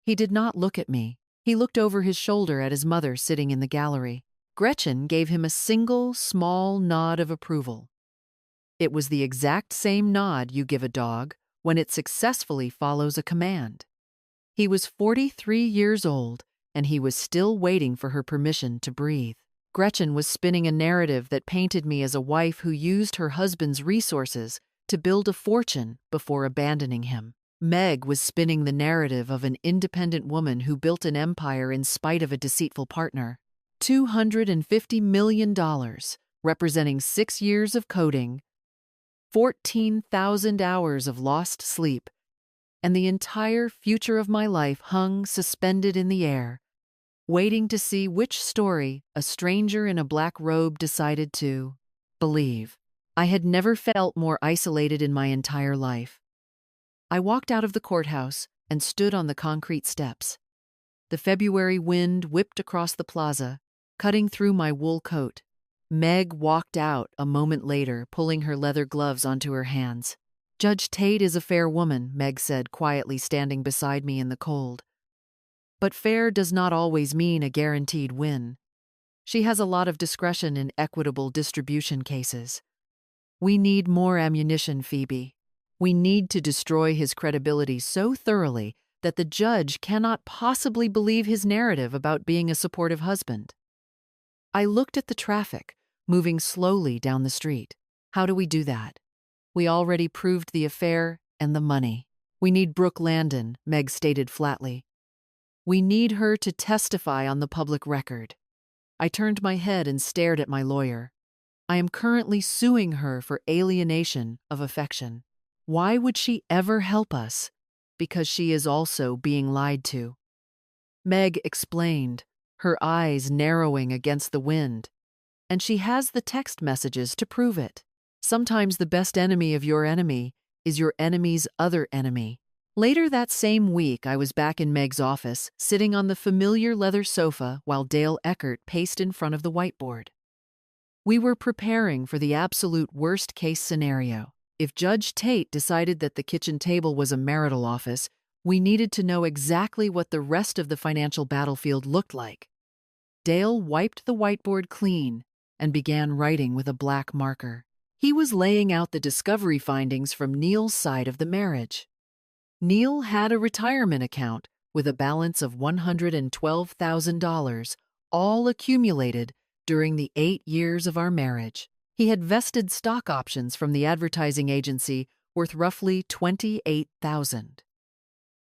He did not look at me. He looked over his shoulder at his mother sitting in the gallery. Gretchen gave him a single, small nod of approval. It was the exact same nod you give a dog when it successfully follows a command. He was 43 years old, and he was still waiting for her permission to breathe. Gretchen was spinning a narrative that painted me as a wife who used her husband's resources to build a fortune before abandoning him. Meg was spinning the narrative of an independent woman who built an empire in spite of a deceitful partner. $250 million, representing 6 years of coding, 14,000 hours of lost sleep, and the entire future of my life hung suspended in the air, waiting to see which story a stranger in a black robe decided to believe. I had never felt more isolated in my entire life. I walked out of the courthouse and stood on the concrete steps. The February wind whipped across the plaza, cutting through my wool coat. Meg walked out a moment later, pulling her leather gloves onto her hands. "Judge Tate is a fair woman," Meg said, quietly standing beside me in the cold. "But fair does not always mean a guaranteed win. She has a lot of discretion in equitable distribution cases. We need more ammunition, Phoebe. We need to destroy his credibility so thoroughly that the judge cannot possibly believe his narrative about being a supportive husband." I looked at the traffic, moving slowly down the street. How do we do that? We already proved the affair and the money. We need Brooke Landon, Meg stated flatly. We need her to testify on the public record. I turned my head and stared at my lawyer. I am currently suing her for alienation of affection. Why would she ever help us? Because she is also being lied to. Meg explained, her eyes narrowing against the wind. And she has the text messages to prove it. Sometimes the best enemy of your enemy is your enemy's other enemy. Later that same week, I was back in Meg's office, sitting on the familiar leather sofa while Dale Eckert paced in front of the whiteboard. We were preparing for the absolute worst-case scenario. If Judge Tate decided that the kitchen table was a marital office, we needed to know exactly what the rest of the financial battlefield looked like. Dale wiped the whiteboard clean and began writing with a black marker. He was laying out the discovery findings from Neil's side of the marriage. Neil had a retirement account with a balance of $112,000, all accumulated during the 8 years of our marriage. He had vested stock options from the advertising agency worth roughly $28,000.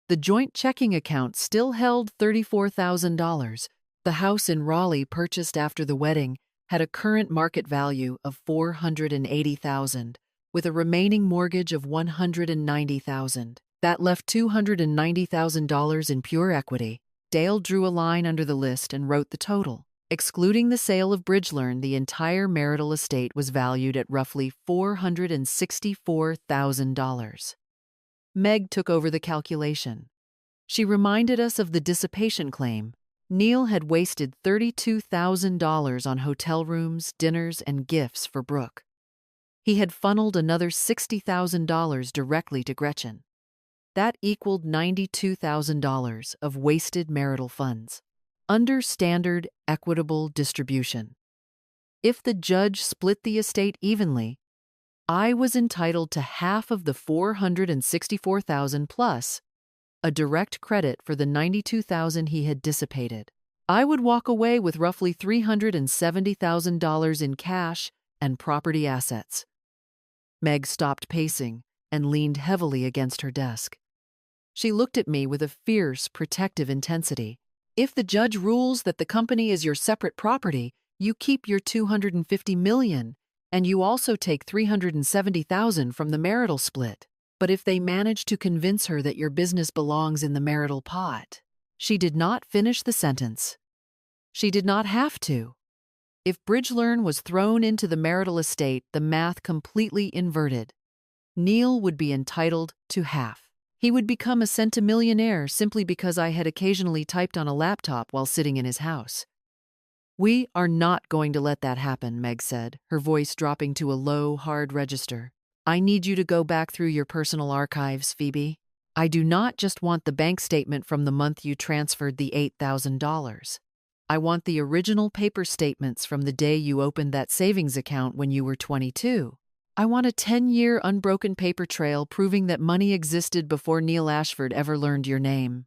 The joint checking account still held $34,000. The house in Raleigh purchased after the wedding had a current market value of $480,000, with a remaining mortgage of $190,000. That left $290,000 in pure equity. Dale drew a line under the list and wrote the total. Excluding the sale of Bridgelearn, the entire marital estate was valued at roughly $464,000. Meg took over the calculation. She reminded us of the dissipation claim. Neil had wasted $32,000 on hotel rooms, dinners, and gifts for Brooke. He had funneled another $60,000 directly to Gretchen. That equaled $92,000 of wasted marital funds, under standard equitable distribution. If the judge split the estate evenly, I was entitled to half of the $464,000 plus a direct credit for the $92,000 he had dissipated. I would walk away with roughly $370,000 in cash and property assets. Meg stopped pacing and leaned heavily against her desk. She looked at me with a fierce, protective intensity. If the judge rules that the company is your separate property, you keep your $250 million, and you also take $370,000 from the marital split. But if they manage to convince her that your business belongs in the marital pot, she did not finish the sentence. She did not have to. If Bridgelearn was thrown into the marital estate, the math completely inverted. Neil would be entitled to half. He would become a centimillionaire simply because I had occasionally typed on a laptop while sitting in his house. "We are not going to let that happen," Meg said, her voice dropping to a low, hard register. "I need you to go back through your personal archives, Phoebe. I do not just want the bank statement from the month you transferred the $8,000. I want the original paper statements from the day you opened that savings account when you were 22. I want a 10-year unbroken paper trail proving that money existed before Neil Ashford ever learned your name."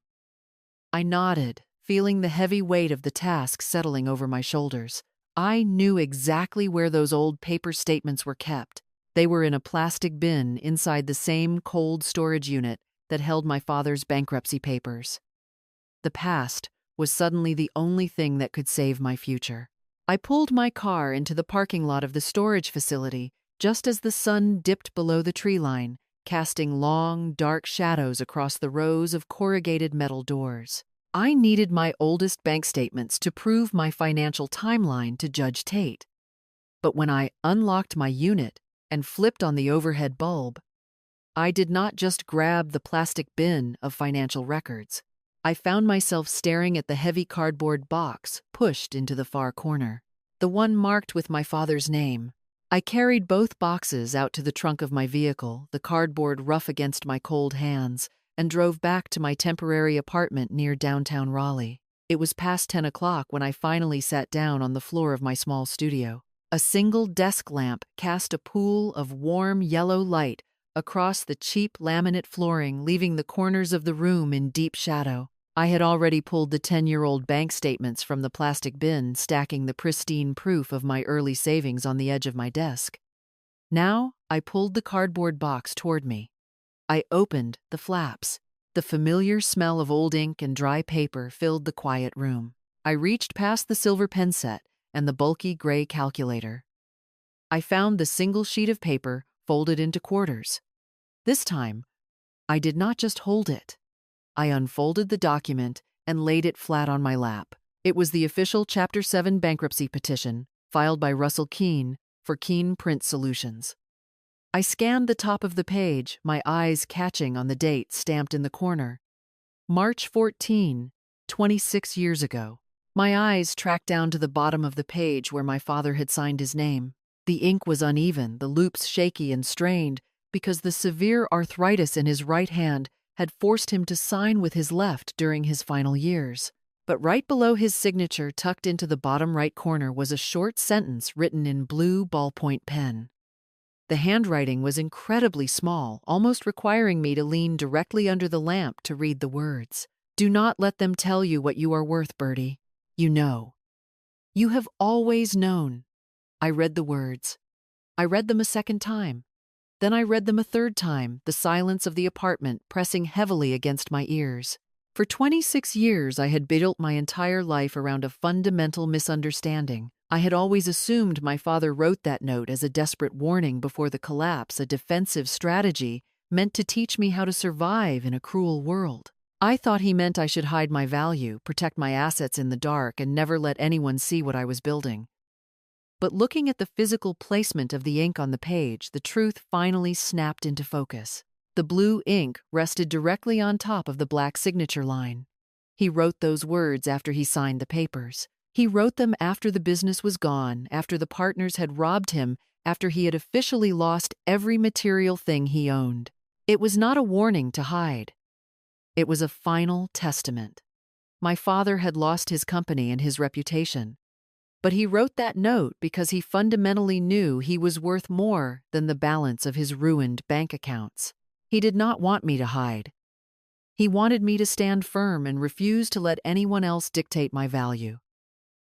I nodded, feeling the heavy weight of the task settling over my shoulders. I knew exactly where those old paper statements were kept. They were in a plastic bin inside the same cold storage unit that held my father's bankruptcy papers. The past was suddenly the only thing that could save my future. I pulled my car into the parking lot of the storage facility just as the sun dipped below the tree line, casting long, dark shadows across the rows of corrugated metal doors. I needed my oldest bank statements to prove my financial timeline to Judge Tate. But when I unlocked my unit and flipped on the overhead bulb, I did not just grab the plastic bin of financial records. I found myself staring at the heavy cardboard box pushed into the far corner, the one marked with my father's name. I carried both boxes out to the trunk of my vehicle, the cardboard rough against my cold hands, and drove back to my temporary apartment near downtown Raleigh. It was past 10 o'clock when I finally sat down on the floor of my small studio. A single desk lamp cast a pool of warm yellow light across the cheap laminate flooring, leaving the corners of the room in deep shadow. I had already pulled the 10-year-old bank statements from the plastic bin, stacking the pristine proof of my early savings on the edge of my desk. Now I pulled the cardboard box toward me. I opened the flaps. The familiar smell of old ink and dry paper filled the quiet room. I reached past the silver pen set and the bulky gray calculator. I found the single sheet of paper folded into quarters. This time, I did not just hold it. I unfolded the document and laid it flat on my lap. It was the official Chapter 7 bankruptcy petition, filed by Russell Keene for Keene Print Solutions. I scanned the top of the page, my eyes catching on the date stamped in the corner. March 14, 26 years ago. My eyes tracked down to the bottom of the page where my father had signed his name. The ink was uneven, the loops shaky and strained, because the severe arthritis in his right hand had forced him to sign with his left during his final years. But right below his signature, tucked into the bottom right corner, was a short sentence written in blue ballpoint pen. The handwriting was incredibly small, almost requiring me to lean directly under the lamp to read the words. "Do not let them tell you what you are worth, Bertie. You know. You have always known." I read the words. I read them a second time. Then I read them a third time, the silence of the apartment pressing heavily against my ears. For 26 years, I had built my entire life around a fundamental misunderstanding. I had always assumed my father wrote that note as a desperate warning before the collapse, a defensive strategy meant to teach me how to survive in a cruel world. I thought he meant I should hide my value, protect my assets in the dark, and never let anyone see what I was building. But looking at the physical placement of the ink on the page, the truth finally snapped into focus. The blue ink rested directly on top of the black signature line. He wrote those words after he signed the papers. He wrote them after the business was gone, after the partners had robbed him, after he had officially lost every material thing he owned. It was not a warning to hide. It was a final testament. My father had lost his company and his reputation. But he wrote that note because he fundamentally knew he was worth more than the balance of his ruined bank accounts. He did not want me to hide. He wanted me to stand firm and refuse to let anyone else dictate my value.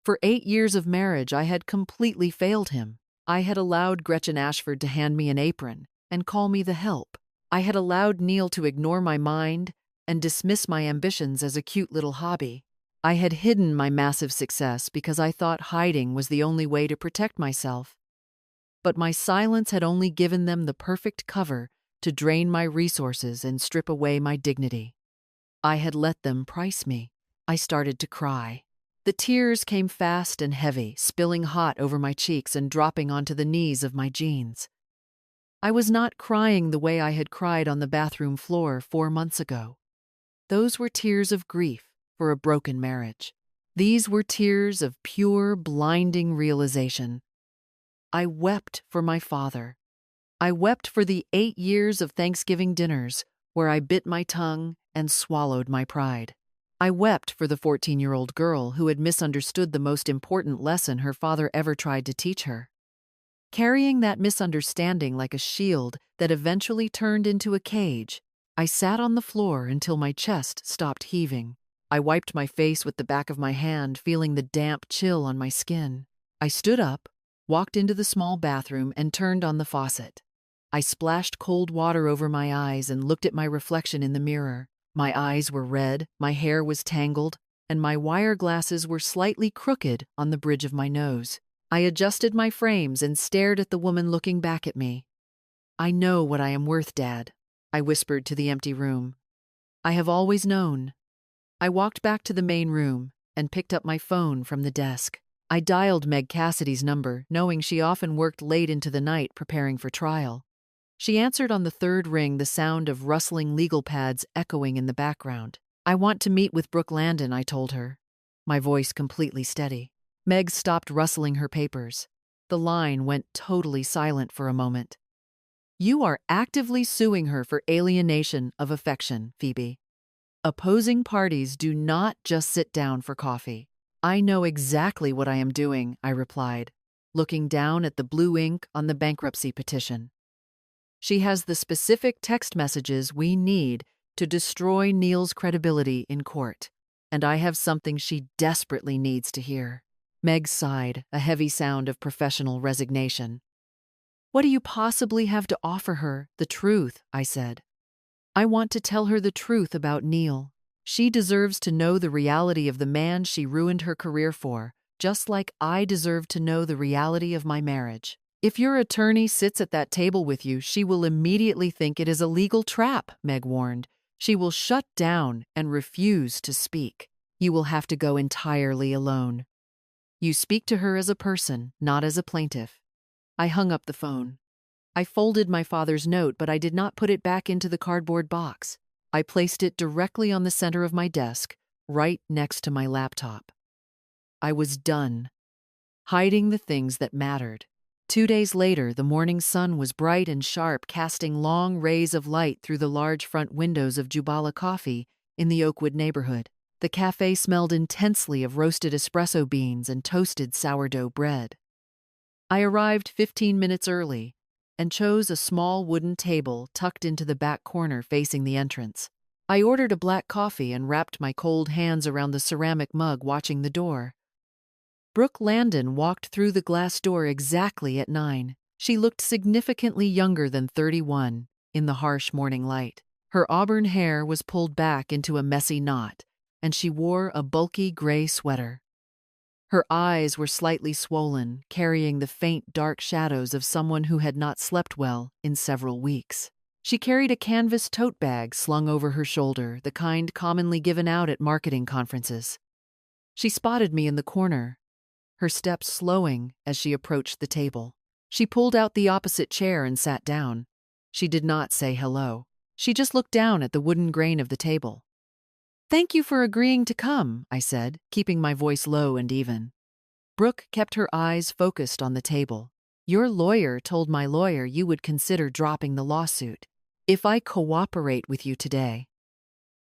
For 8 years of marriage, I had completely failed him. I had allowed Gretchen Ashford to hand me an apron and call me the help. I had allowed Neil to ignore my mind and dismiss my ambitions as a cute little hobby. I had hidden my massive success because I thought hiding was the only way to protect myself. But my silence had only given them the perfect cover to drain my resources and strip away my dignity. I had let them price me. I started to cry. The tears came fast and heavy, spilling hot over my cheeks and dropping onto the knees of my jeans. I was not crying the way I had cried on the bathroom floor 4 months ago. Those were tears of grief for a broken marriage. These were tears of pure, blinding realization. I wept for my father. I wept for the 8 years of Thanksgiving dinners where I bit my tongue and swallowed my pride. I wept for the 14-year-old girl who had misunderstood the most important lesson her father ever tried to teach her. Carrying that misunderstanding like a shield that eventually turned into a cage, I sat on the floor until my chest stopped heaving. I wiped my face with the back of my hand, feeling the damp chill on my skin. I stood up, walked into the small bathroom, and turned on the faucet. I splashed cold water over my eyes and looked at my reflection in the mirror. My eyes were red, my hair was tangled, and my wire glasses were slightly crooked on the bridge of my nose. I adjusted my frames and stared at the woman looking back at me. "I know what I am worth, Dad," I whispered to the empty room. "I have always known." I walked back to the main room and picked up my phone from the desk. I dialed Meg Cassidy's number, knowing she often worked late into the night preparing for trial. She answered on the third ring, the sound of rustling legal pads echoing in the background. "I want to meet with Brooke Landon," I told her, my voice completely steady. Meg stopped rustling her papers. The line went totally silent for a moment. "You are actively suing her for alienation of affection, Phoebe. Opposing parties do not just sit down for coffee." "I know exactly what I am doing," I replied, looking down at the blue ink on the bankruptcy petition. "She has the specific text messages we need to destroy Neil's credibility in court, and I have something she desperately needs to hear." Meg sighed, a heavy sound of professional resignation. "What do you possibly have to offer her?" "The truth," I said. "I want to tell her the truth about Neil. She deserves to know the reality of the man she ruined her career for, just like I deserve to know the reality of my marriage. If your attorney sits at that table with you, she will immediately think it is a legal trap," Meg warned. "She will shut down and refuse to speak. You will have to go entirely alone. You speak to her as a person, not as a plaintiff." I hung up the phone. I folded my father's note, but I did not put it back into the cardboard box. I placed it directly on the center of my desk, right next to my laptop. I was done hiding the things that mattered. 2 days later, the morning sun was bright and sharp, casting long rays of light through the large front windows of Jubala Coffee in the Oakwood neighborhood. The cafe smelled intensely of roasted espresso beans and toasted sourdough bread. I arrived 15 minutes early and chose a small wooden table tucked into the back corner facing the entrance. I ordered a black coffee and wrapped my cold hands around the ceramic mug, watching the door. Brooke Landon walked through the glass door exactly at 9. She looked significantly younger than 31 in the harsh morning light. Her auburn hair was pulled back into a messy knot, and she wore a bulky gray sweater. Her eyes were slightly swollen, carrying the faint dark shadows of someone who had not slept well in several weeks. She carried a canvas tote bag slung over her shoulder, the kind commonly given out at marketing conferences. She spotted me in the corner, her steps slowing as she approached the table. She pulled out the opposite chair and sat down. She did not say hello. She just looked down at the wooden grain of the table. "Thank you for agreeing to come," I said, keeping my voice low and even. Brooke kept her eyes focused on the table. "Your lawyer told my lawyer you would consider dropping the lawsuit if I cooperate with you today."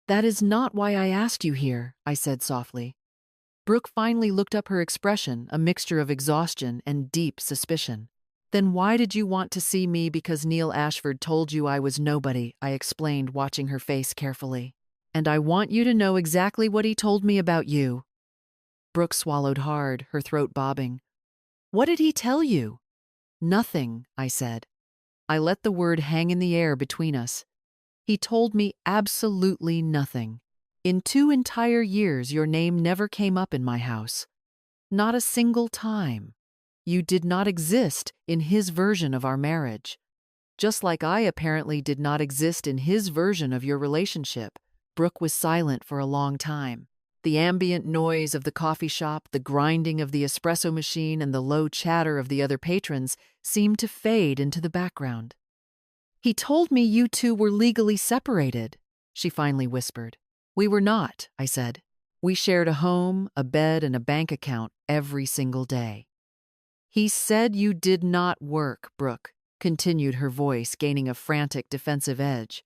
"That is not why I asked you here," I said softly. Brooke finally looked up, her expression a mixture of exhaustion and deep suspicion. "Then why did you want to see me?" "Because Neil Ashford told you I was nobody," I explained, watching her face carefully. "And I want you to know exactly what he told me about you." Brooke swallowed hard, her throat bobbing. "What did he tell you?" "Nothing," I said. I let the word hang in the air between us. "He told me absolutely nothing. In 2 entire years, your name never came up in my house. Not a single time. You did not exist in his version of our marriage. Just like I apparently did not exist in his version of your relationship." Brooke was silent for a long time. The ambient noise of the coffee shop, the grinding of the espresso machine, and the low chatter of the other patrons seemed to fade into the background. "He told me you two were legally separated," she finally whispered. "We were not," I said. "We shared a home, a bed, and a bank account every single day." "He said you did not work," Brooke continued, her voice gaining a frantic defensive edge.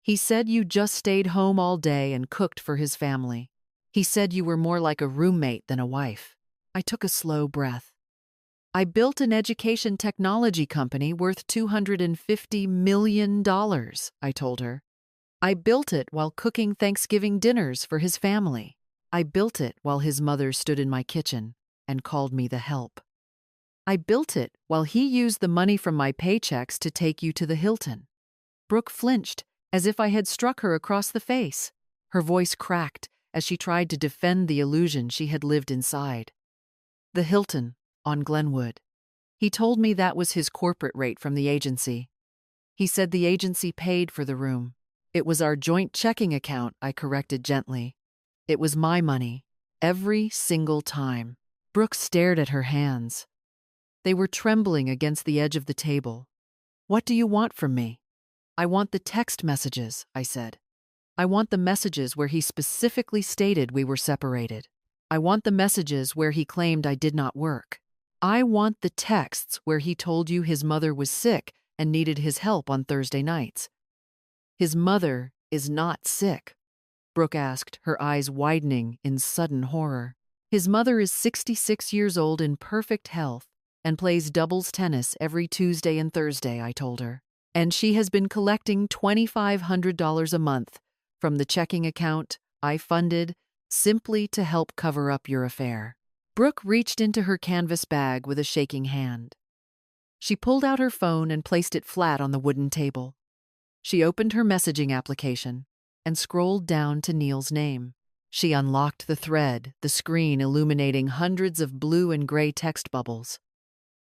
"He said you just stayed home all day and cooked for his family. He said you were more like a roommate than a wife." I took a slow breath. "I built an education technology company worth $250 million, I told her. I built it while cooking Thanksgiving dinners for his family. I built it while his mother stood in my kitchen and called me the help. I built it while he used the money from my paychecks to take you to the Hilton. Brooke flinched, as if I had struck her across the face. Her voice cracked as she tried to defend the illusion she had lived inside. The Hilton, on Glenwood. He told me that was his corporate rate from the agency. He said the agency paid for the room. It was our joint checking account, I corrected gently. It was my money, every single time. Brooke stared at her hands. They were trembling against the edge of the table. What do you want from me? I want the text messages, I said. I want the messages where he specifically stated we were separated. I want the messages where he claimed I did not work. I want the texts where he told you his mother was sick and needed his help on Thursday nights. His mother is not sick, Brooke asked, her eyes widening in sudden horror. His mother is 66 years old in perfect health and plays doubles tennis every Tuesday and Thursday, I told her. And she has been collecting $2,500 a month from the checking account I funded simply to help cover up your affair. Brooke reached into her canvas bag with a shaking hand. She pulled out her phone and placed it flat on the wooden table. She opened her messaging application and scrolled down to Neil's name. She unlocked the thread, the screen illuminating hundreds of blue and gray text bubbles.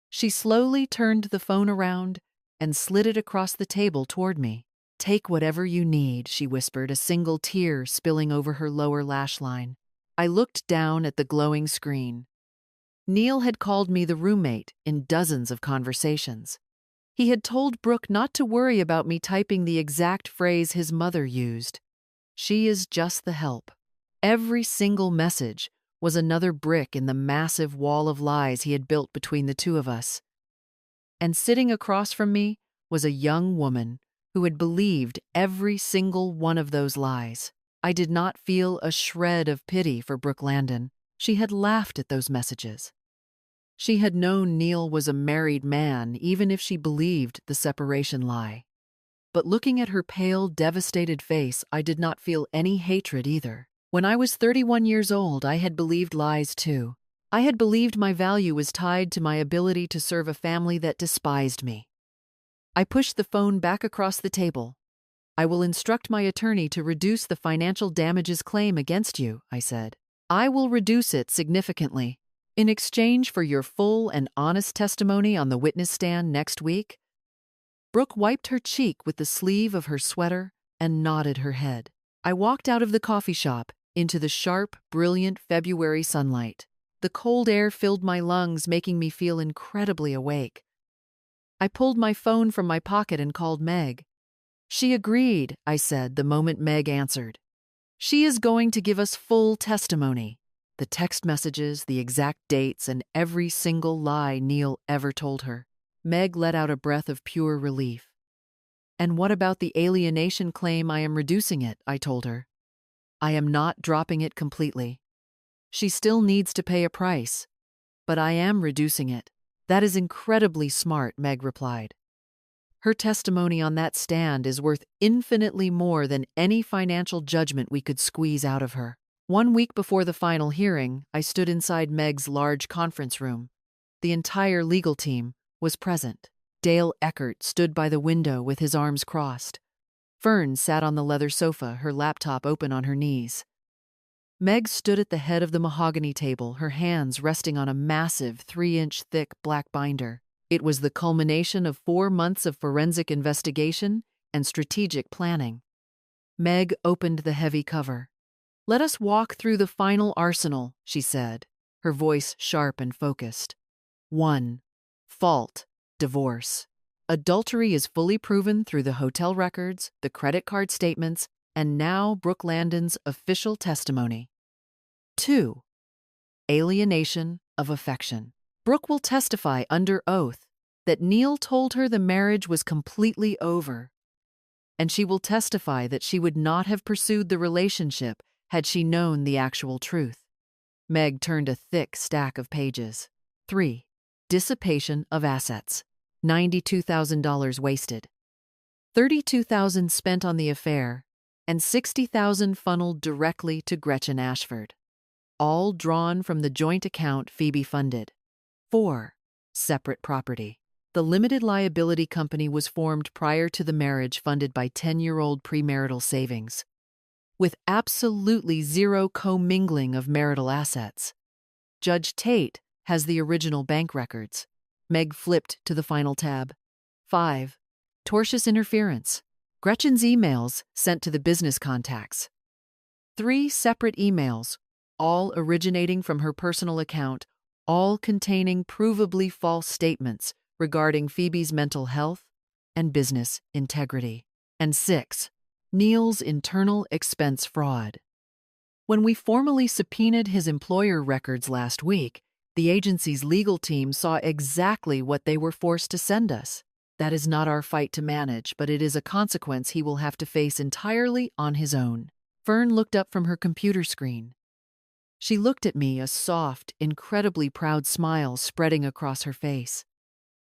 She slowly turned the phone around and slid it across the table toward me. Take whatever you need, she whispered, a single tear spilling over her lower lash line. I looked down at the glowing screen. Neil had called me the roommate in dozens of conversations. He had told Brooke not to worry about me typing the exact phrase his mother used. She is just the help. Every single message was another brick in the massive wall of lies he had built between the two of us. And sitting across from me was a young woman who had believed every single one of those lies. I did not feel a shred of pity for Brooke Landon. She had laughed at those messages. She had known Neil was a married man, even if she believed the separation lie. But looking at her pale, devastated face, I did not feel any hatred either. When I was 31 years old, I had believed lies too. I had believed my value was tied to my ability to serve a family that despised me. I pushed the phone back across the table. I will instruct my attorney to reduce the financial damages claim against you, I said. I will reduce it significantly. In exchange for your full and honest testimony on the witness stand next week. Brooke wiped her cheek with the sleeve of her sweater and nodded her head. I walked out of the coffee shop into the sharp, brilliant February sunlight. The cold air filled my lungs, making me feel incredibly awake. I pulled my phone from my pocket and called Meg. She agreed, I said the moment Meg answered. She is going to give us full testimony. The text messages, the exact dates, and every single lie Neil ever told her. Meg let out a breath of pure relief. And what about the alienation claim? I am reducing it, I told her. I am not dropping it completely. She still needs to pay a price, but I am reducing it. That is incredibly smart, Meg replied. Her testimony on that stand is worth infinitely more than any financial judgment we could squeeze out of her. 1 week before the final hearing, I stood inside Meg's large conference room. The entire legal team was present. Dale Eckert stood by the window with his arms crossed. Fern sat on the leather sofa, her laptop open on her knees. Meg stood at the head of the mahogany table, her hands resting on a massive 3-inch thick black binder. It was the culmination of 4 months of forensic investigation and strategic planning. Meg opened the heavy cover. Let us walk through the final arsenal, she said, her voice sharp and focused. 1. Fault. Divorce. Adultery is fully proven through the hotel records, the credit card statements, and now Brooke Landon's official testimony. 2. Alienation of affection. Brooke will testify under oath that Neil told her the marriage was completely over, and she will testify that she would not have pursued the relationship had she known the actual truth. Meg turned a thick stack of pages. 3. Dissipation of assets. $92,000 wasted. $32,000 spent on the affair, and $60,000 funneled directly to Gretchen Ashford. All drawn from the joint account Phoebe funded. 4. separate property. The limited liability company was formed prior to the marriage, funded by 10-year-old premarital savings, with absolutely zero commingling of marital assets. Judge Tate has the original bank records. Meg flipped to the final tab. 5. Tortious interference. Gretchen's emails sent to the business contacts. 3 separate emails, all originating from her personal account, all containing provably false statements regarding Phoebe's mental health and business integrity. And 6. Neil's internal expense fraud. When we formally subpoenaed his employer records last week, the agency's legal team saw exactly what they were forced to send us. That is not our fight to manage, but it is a consequence he will have to face entirely on his own. Fern looked up from her computer screen. She looked at me, a soft, incredibly proud smile spreading across her face.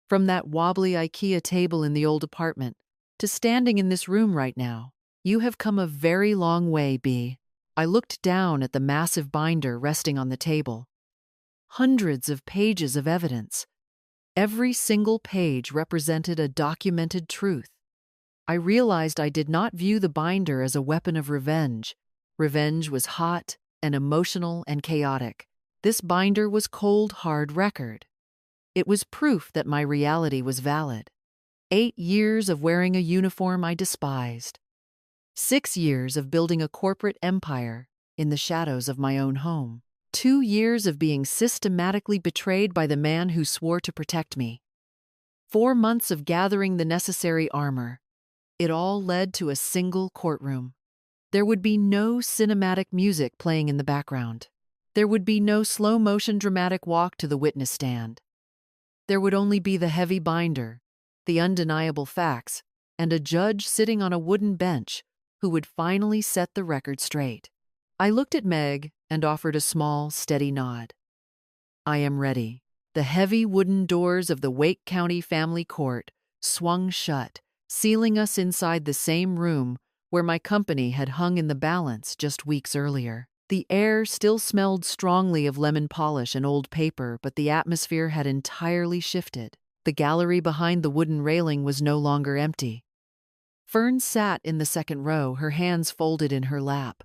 From that wobbly IKEA table in the old apartment to standing in this room right now, you have come a very long way, Bea. I looked down at the massive binder resting on the table. Hundreds of pages of evidence. Every single page represented a documented truth. I realized I did not view the binder as a weapon of revenge. Revenge was hot and emotional and chaotic. This binder was cold, hard record. It was proof that my reality was valid. 8 years of wearing a uniform I despised. 6 years of building a corporate empire in the shadows of my own home. 2 years of being systematically betrayed by the man who swore to protect me. 4 months of gathering the necessary armor. It all led to a single courtroom. There would be no cinematic music playing in the background. There would be no slow-motion dramatic walk to the witness stand. There would only be the heavy binder, the undeniable facts, and a judge sitting on a wooden bench who would finally set the record straight. I looked at Meg and offered a small, steady nod. I am ready. The heavy wooden doors of the Wake County Family Court swung shut, sealing us inside the same room where my company had hung in the balance just weeks earlier. The air still smelled strongly of lemon polish and old paper, but the atmosphere had entirely shifted. The gallery behind the wooden railing was no longer empty. Fern sat in the second row, her hands folded in her lap.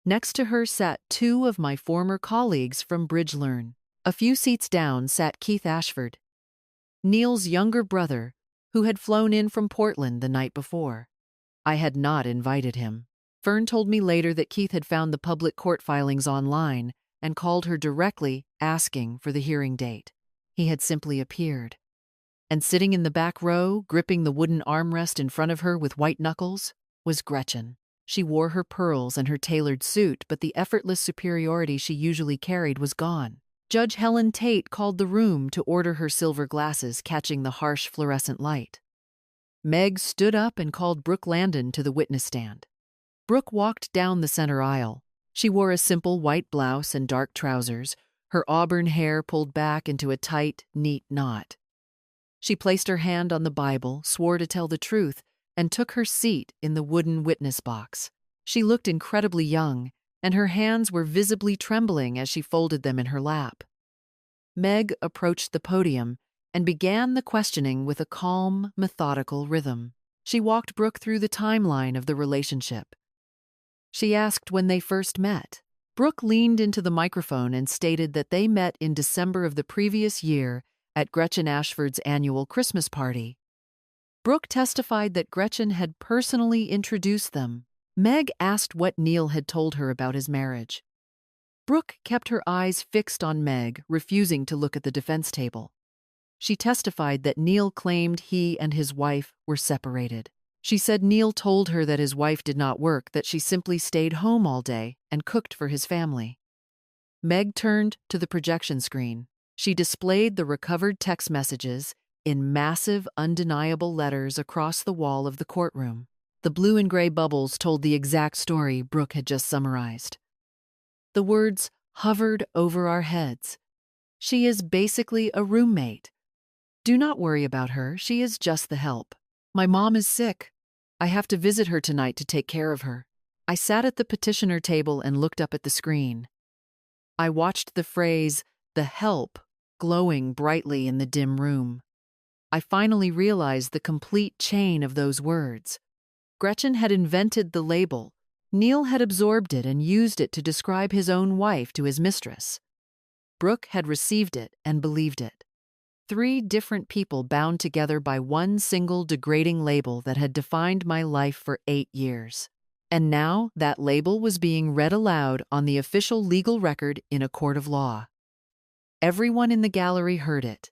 Next to her sat 2 of my former colleagues from BridgeLearn. A few seats down sat Keith Ashford, Neil's younger brother, who had flown in from Portland the night before. I had not invited him. Fern told me later that Keith had found the public court filings online and called her directly, asking for the hearing date. He had simply appeared. And sitting in the back row, gripping the wooden armrest in front of her with white knuckles, was Gretchen. She wore her pearls and her tailored suit, but the effortless superiority she usually carried was gone. Judge Helen Tate called the room to order her silver glasses, catching the harsh fluorescent light. Meg stood up and called Brooke Landon to the witness stand. Brooke walked down the center aisle. She wore a simple white blouse and dark trousers, her auburn hair pulled back into a tight, neat knot. She placed her hand on the Bible, swore to tell the truth, and took her seat in the wooden witness box. She looked incredibly young, and her hands were visibly trembling as she folded them in her lap. Meg approached the podium and began the questioning with a calm, methodical rhythm. She walked Brooke through the timeline of the relationship. She asked when they first met. Brooke leaned into the microphone and stated that they met in December of the previous year at Gretchen Ashford's annual Christmas party. Brooke testified that Gretchen had personally introduced them. Meg asked what Neil had told her about his marriage. Brooke kept her eyes fixed on Meg, refusing to look at the defense table. She testified that Neil claimed he and his wife were separated. She said Neil told her that his wife did not work, that she simply stayed home all day and cooked for his family. Meg turned to the projection screen. She displayed the recovered text messages in massive, undeniable letters across the wall of the courtroom. The blue and gray bubbles told the exact story Brooke had just summarized. The words hovered over our heads. She is basically a roommate. Do not worry about her, she is just the help. My mom is sick. I have to visit her tonight to take care of her. I sat at the petitioner table and looked up at the screen. I watched the phrase, the help, glowing brightly in the dim room. I finally realized the complete chain of those words. Gretchen had invented the label. Neil had absorbed it and used it to describe his own wife to his mistress. Brooke had received it and believed it. 3 different people bound together by one single degrading label that had defined my life for 8 years. And now that label was being read aloud on the official legal record in a court of law. Everyone in the gallery heard it.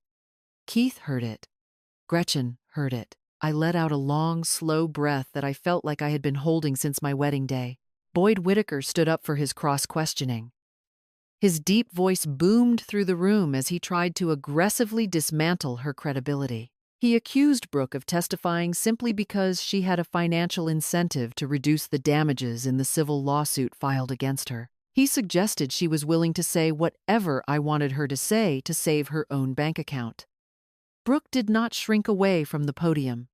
Keith heard it. Gretchen heard it. I let out a long, slow breath that I felt like I had been holding since my wedding day. Boyd Whitaker stood up for his cross-questioning. His deep voice boomed through the room as he tried to aggressively dismantle her credibility. He accused Brooke of testifying simply because she had a financial incentive to reduce the damages in the civil lawsuit filed against her. He suggested she was willing to say whatever I wanted her to say to save her own bank account. Brooke did not shrink away from the podium.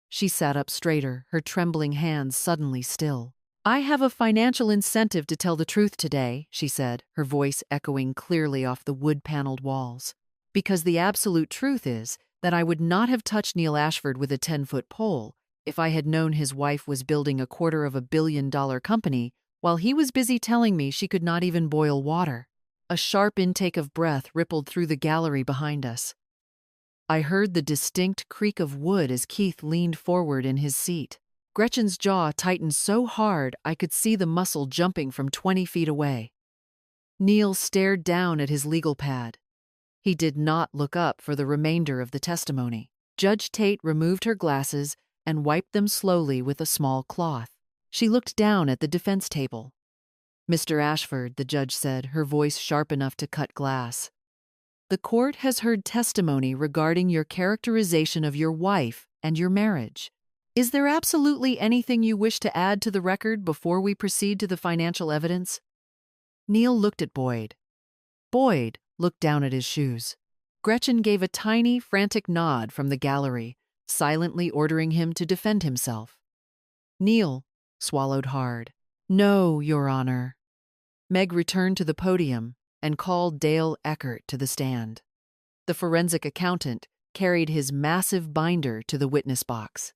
She sat up straighter, her trembling hands suddenly still. "I have a financial incentive to tell the truth today," she said, her voice echoing clearly off the wood-paneled walls. "Because the absolute truth is that I would not have touched Neil Ashford with a 10-foot pole if I had known his wife was building a $250 million company while he was busy telling me she could not even boil water." A sharp intake of breath rippled through the gallery behind us. I heard the distinct creak of wood as Keith leaned forward in his seat. Gretchen's jaw tightened so hard I could see the muscle jumping from 20 feet away. Neil stared down at his legal pad. He did not look up for the remainder of the testimony. Judge Tate removed her glasses and wiped them slowly with a small cloth. She looked down at the defense table. "Mr. Ashford," the judge said, her voice sharp enough to cut glass, "the court has heard testimony regarding your characterization of your wife and your marriage. Is there absolutely anything you wish to add to the record before we proceed to the financial evidence?" Neil looked at Boyd. Boyd looked down at his shoes. Gretchen gave a tiny, frantic nod from the gallery, silently ordering him to defend himself. Neil swallowed hard. "No, Your Honor." Meg returned to the podium and called Dale Eckert to the stand. The forensic accountant carried his massive binder to the witness box.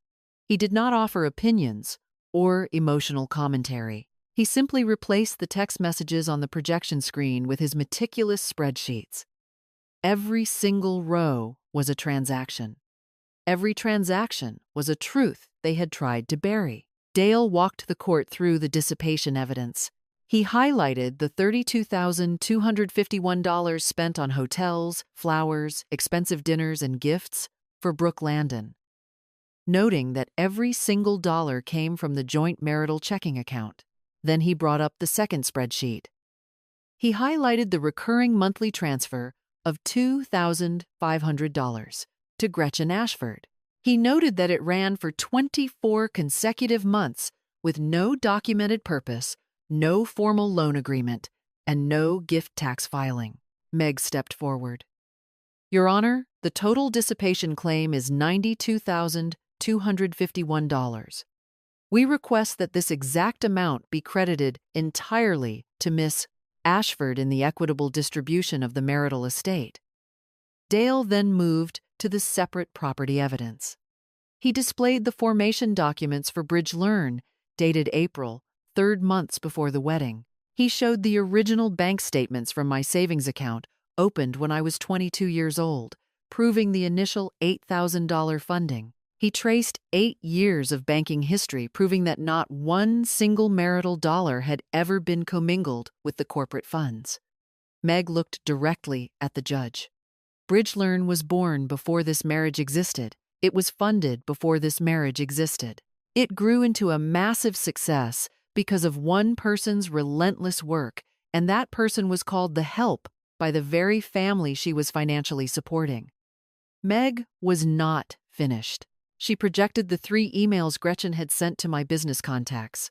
He did not offer opinions or emotional commentary. He simply replaced the text messages on the projection screen with his meticulous spreadsheets. Every single row was a transaction. Every transaction was a truth they had tried to bury. Dale walked the court through the dissipation evidence. He highlighted the $32,251 spent on hotels, flowers, expensive dinners, and gifts for Brooke Landon, noting that every single dollar came from the joint marital checking account. Then he brought up the second spreadsheet. He highlighted the recurring monthly transfer of $2,500 to Gretchen Ashford. He noted that it ran for 24 consecutive months with no documented purpose, no formal loan agreement, and no gift tax filing. Meg stepped forward. "Your Honor, the total dissipation claim is $92,251. We request that this exact amount be credited entirely to Miss Ashford in the equitable distribution of the marital estate." Dale then moved to the separate property evidence. He displayed the formation documents for Bridge Learn, dated April, 3 months before the wedding. He showed the original bank statements from my savings account, opened when I was 22 years old, proving the initial $8,000 funding. He traced 8 years of banking history, proving that not one single marital dollar had ever been commingled with the corporate funds. Meg looked directly at the judge. Bridge Learn was born before this marriage existed. It was funded before this marriage existed. It grew into a massive success because of one person's relentless work, and that person was called the help by the very family she was financially supporting. Meg was not finished. She projected the 3 emails Gretchen had sent to my business contacts.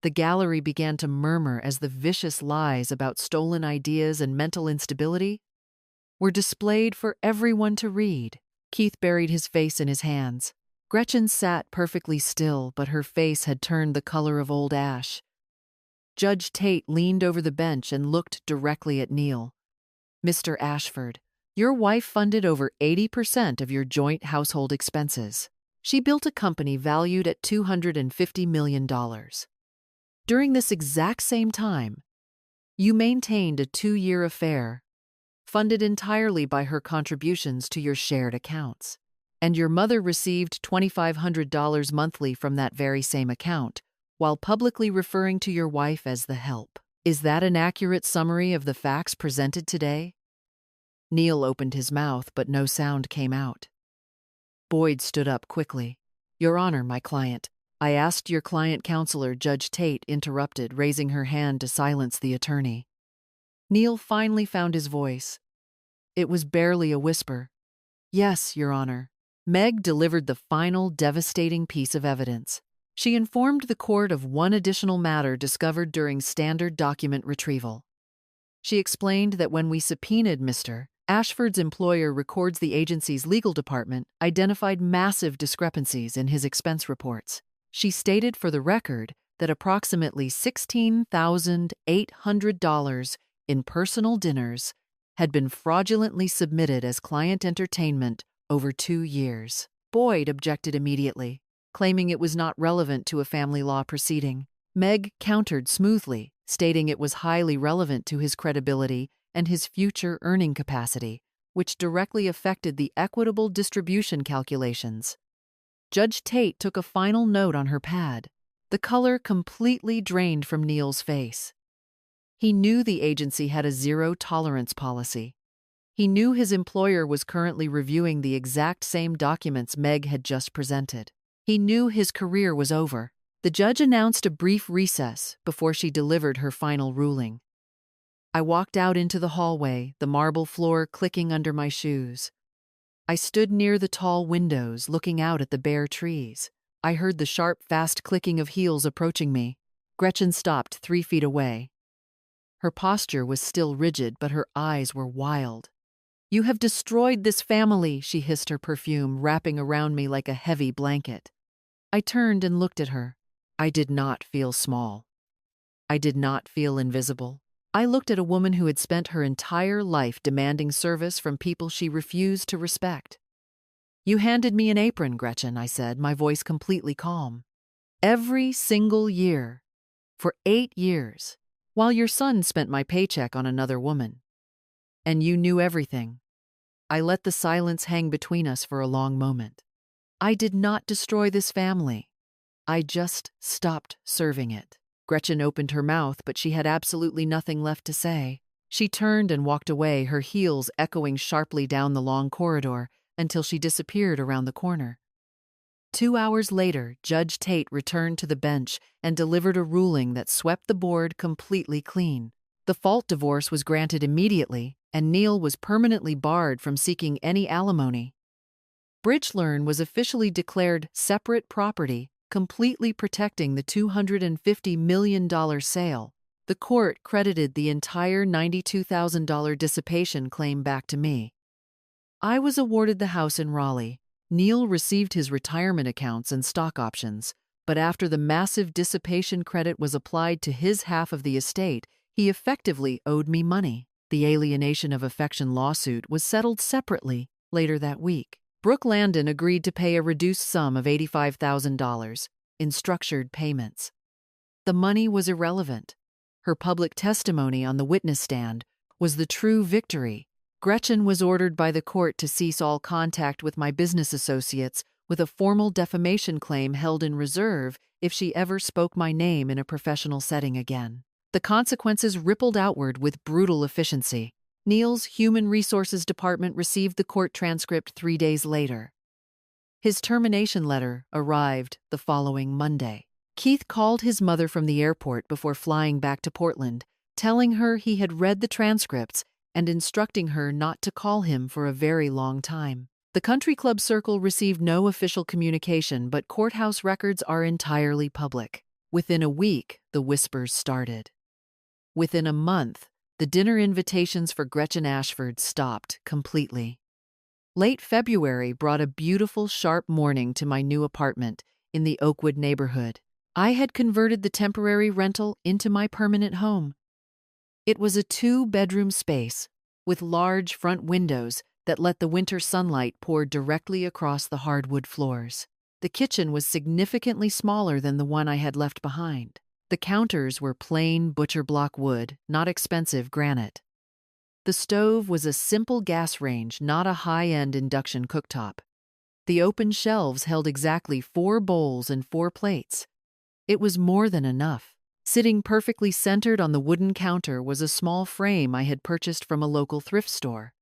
The gallery began to murmur as the vicious lies about stolen ideas and mental instability were displayed for everyone to read. Keith buried his face in his hands. Gretchen sat perfectly still, but her face had turned the color of old ash. Judge Tate leaned over the bench and looked directly at Neil. "Mr. Ashford, Your wife funded over 80% of your joint household expenses. She built a company valued at $250 million. During this exact same time, you maintained a 2-year affair, funded entirely by her contributions to your shared accounts. And your mother received $2,500 monthly from that very same account, while publicly referring to your wife as the help. Is that an accurate summary of the facts presented today? Neil opened his mouth, but no sound came out. Boyd stood up quickly. Your Honor, my client. I asked your client counselor, Judge Tate interrupted, raising her hand to silence the attorney. Neil finally found his voice. It was barely a whisper. Yes, Your Honor. Meg delivered the final devastating piece of evidence. She informed the court of one additional matter discovered during standard document retrieval. She explained that when we subpoenaed Mr. Ashford's employer records the agency's legal department identified massive discrepancies in his expense reports. She stated for the record that approximately $16,800 in personal dinners had been fraudulently submitted as client entertainment over 2 years. Boyd objected immediately, claiming it was not relevant to a family law proceeding. Meg countered smoothly, stating it was highly relevant to his credibility and his future earning capacity, which directly affected the equitable distribution calculations. Judge Tate took a final note on her pad. The color completely drained from Neil's face. He knew the agency had a zero-tolerance policy. He knew his employer was currently reviewing the exact same documents Meg had just presented. He knew his career was over. The judge announced a brief recess before she delivered her final ruling. I walked out into the hallway, the marble floor clicking under my shoes. I stood near the tall windows, looking out at the bare trees. I heard the sharp, fast clicking of heels approaching me. Gretchen stopped 3 feet away. Her posture was still rigid, but her eyes were wild. You have destroyed this family, she hissed, her perfume wrapping around me like a heavy blanket. I turned and looked at her. I did not feel small. I did not feel invisible. I looked at a woman who had spent her entire life demanding service from people she refused to respect. You handed me an apron, Gretchen, I said, my voice completely calm. Every single year, for 8 years, while your son spent my paycheck on another woman. And you knew everything. I let the silence hang between us for a long moment. I did not destroy this family. I just stopped serving it. Gretchen opened her mouth, but she had absolutely nothing left to say. She turned and walked away, her heels echoing sharply down the long corridor until she disappeared around the corner. 2 hours later, Judge Tate returned to the bench and delivered a ruling that swept the board completely clean. The fault divorce was granted immediately, and Neil was permanently barred from seeking any alimony. Bridgelearn was officially declared separate property, completely protecting the $250 million sale. The court credited the entire $92,000 dissipation claim back to me. I was awarded the house in Raleigh. Neil received his retirement accounts and stock options, but after the massive dissipation credit was applied to his half of the estate, he effectively owed me money. The alienation of affection lawsuit was settled separately later that week. Brooke Landon agreed to pay a reduced sum of $85,000 in structured payments. The money was irrelevant. Her public testimony on the witness stand was the true victory. Gretchen was ordered by the court to cease all contact with my business associates, with a formal defamation claim held in reserve if she ever spoke my name in a professional setting again. The consequences rippled outward with brutal efficiency. Neil's Human Resources Department received the court transcript 3 days later. His termination letter arrived the following Monday. Keith called his mother from the airport before flying back to Portland, telling her he had read the transcripts and instructing her not to call him for a very long time. The country club circle received no official communication, but courthouse records are entirely public. Within a week, the whispers started. Within a month, the dinner invitations for Gretchen Ashford stopped completely. Late February brought a beautiful, sharp morning to my new apartment in the Oakwood neighborhood. I had converted the temporary rental into my permanent home. It was a 2-bedroom space with large front windows that let the winter sunlight pour directly across the hardwood floors. The kitchen was significantly smaller than the one I had left behind. The counters were plain butcher block wood, not expensive granite. The stove was a simple gas range, not a high-end induction cooktop. The open shelves held exactly 4 bowls and 4 plates. It was more than enough. Sitting perfectly centered on the wooden counter was a small frame I had purchased from a local thrift store.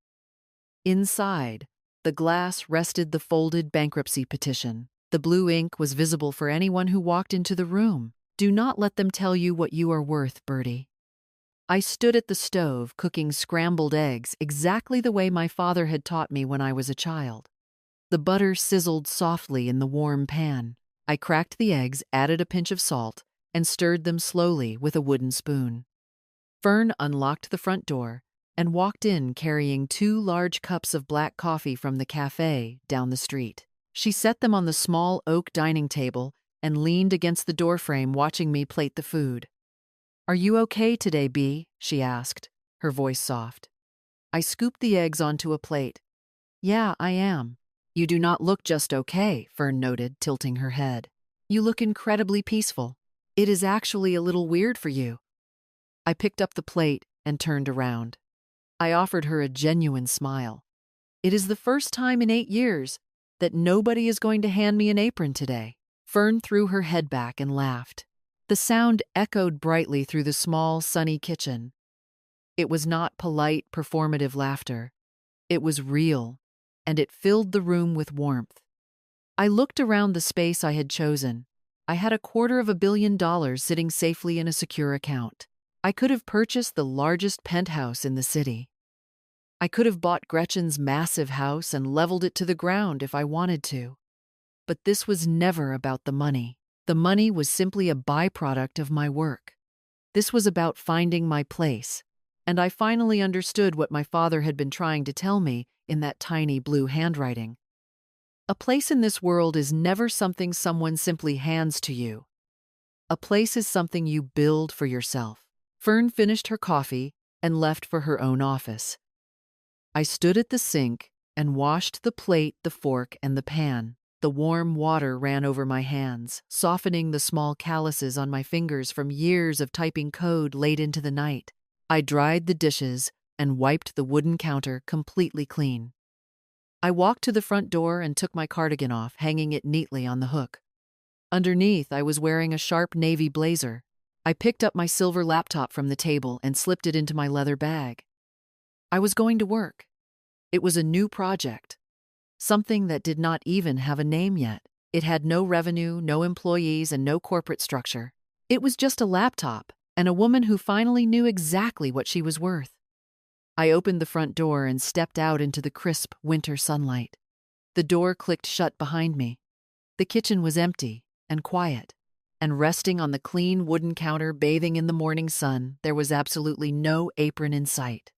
Inside, the glass rested the folded bankruptcy petition. The blue ink was visible for anyone who walked into the room. Do not let them tell you what you are worth, Bertie. I stood at the stove cooking scrambled eggs exactly the way my father had taught me when I was a child. The butter sizzled softly in the warm pan. I cracked the eggs, added a pinch of salt, and stirred them slowly with a wooden spoon. Fern unlocked the front door and walked in carrying 2 large cups of black coffee from the cafe down the street. She set them on the small oak dining table and leaned against the doorframe watching me plate the food. "Are you okay today, Bee?" she asked, her voice soft. I scooped the eggs onto a plate. "Yeah, I am." "You do not look just okay," Fern noted, tilting her head. "You look incredibly peaceful. It is actually a little weird for you." I picked up the plate and turned around. I offered her a genuine smile. "It is the first time in 8 years that nobody is going to hand me an apron today." Fern threw her head back and laughed. The sound echoed brightly through the small, sunny kitchen. It was not polite, performative laughter. It was real, and it filled the room with warmth. I looked around the space I had chosen. I had $250 million sitting safely in a secure account. I could have purchased the largest penthouse in the city. I could have bought Gretchen's massive house and leveled it to the ground if I wanted to. But this was never about the money. The money was simply a byproduct of my work. This was about finding my place, and I finally understood what my father had been trying to tell me in that tiny blue handwriting. A place in this world is never something someone simply hands to you. A place is something you build for yourself. Fern finished her coffee and left for her own office. I stood at the sink and washed the plate, the fork, and the pan. The warm water ran over my hands, softening the small calluses on my fingers from years of typing code late into the night. I dried the dishes and wiped the wooden counter completely clean. I walked to the front door and took my cardigan off, hanging it neatly on the hook. Underneath, I was wearing a sharp navy blazer. I picked up my silver laptop from the table and slipped it into my leather bag. I was going to work. It was a new project. Something that did not even have a name yet. It had no revenue, no employees, and no corporate structure. It was just a laptop and a woman who finally knew exactly what she was worth. I opened the front door and stepped out into the crisp winter sunlight. The door clicked shut behind me. The kitchen was empty and quiet, and resting on the clean wooden counter bathing in the morning sun, there was absolutely no apron in sight.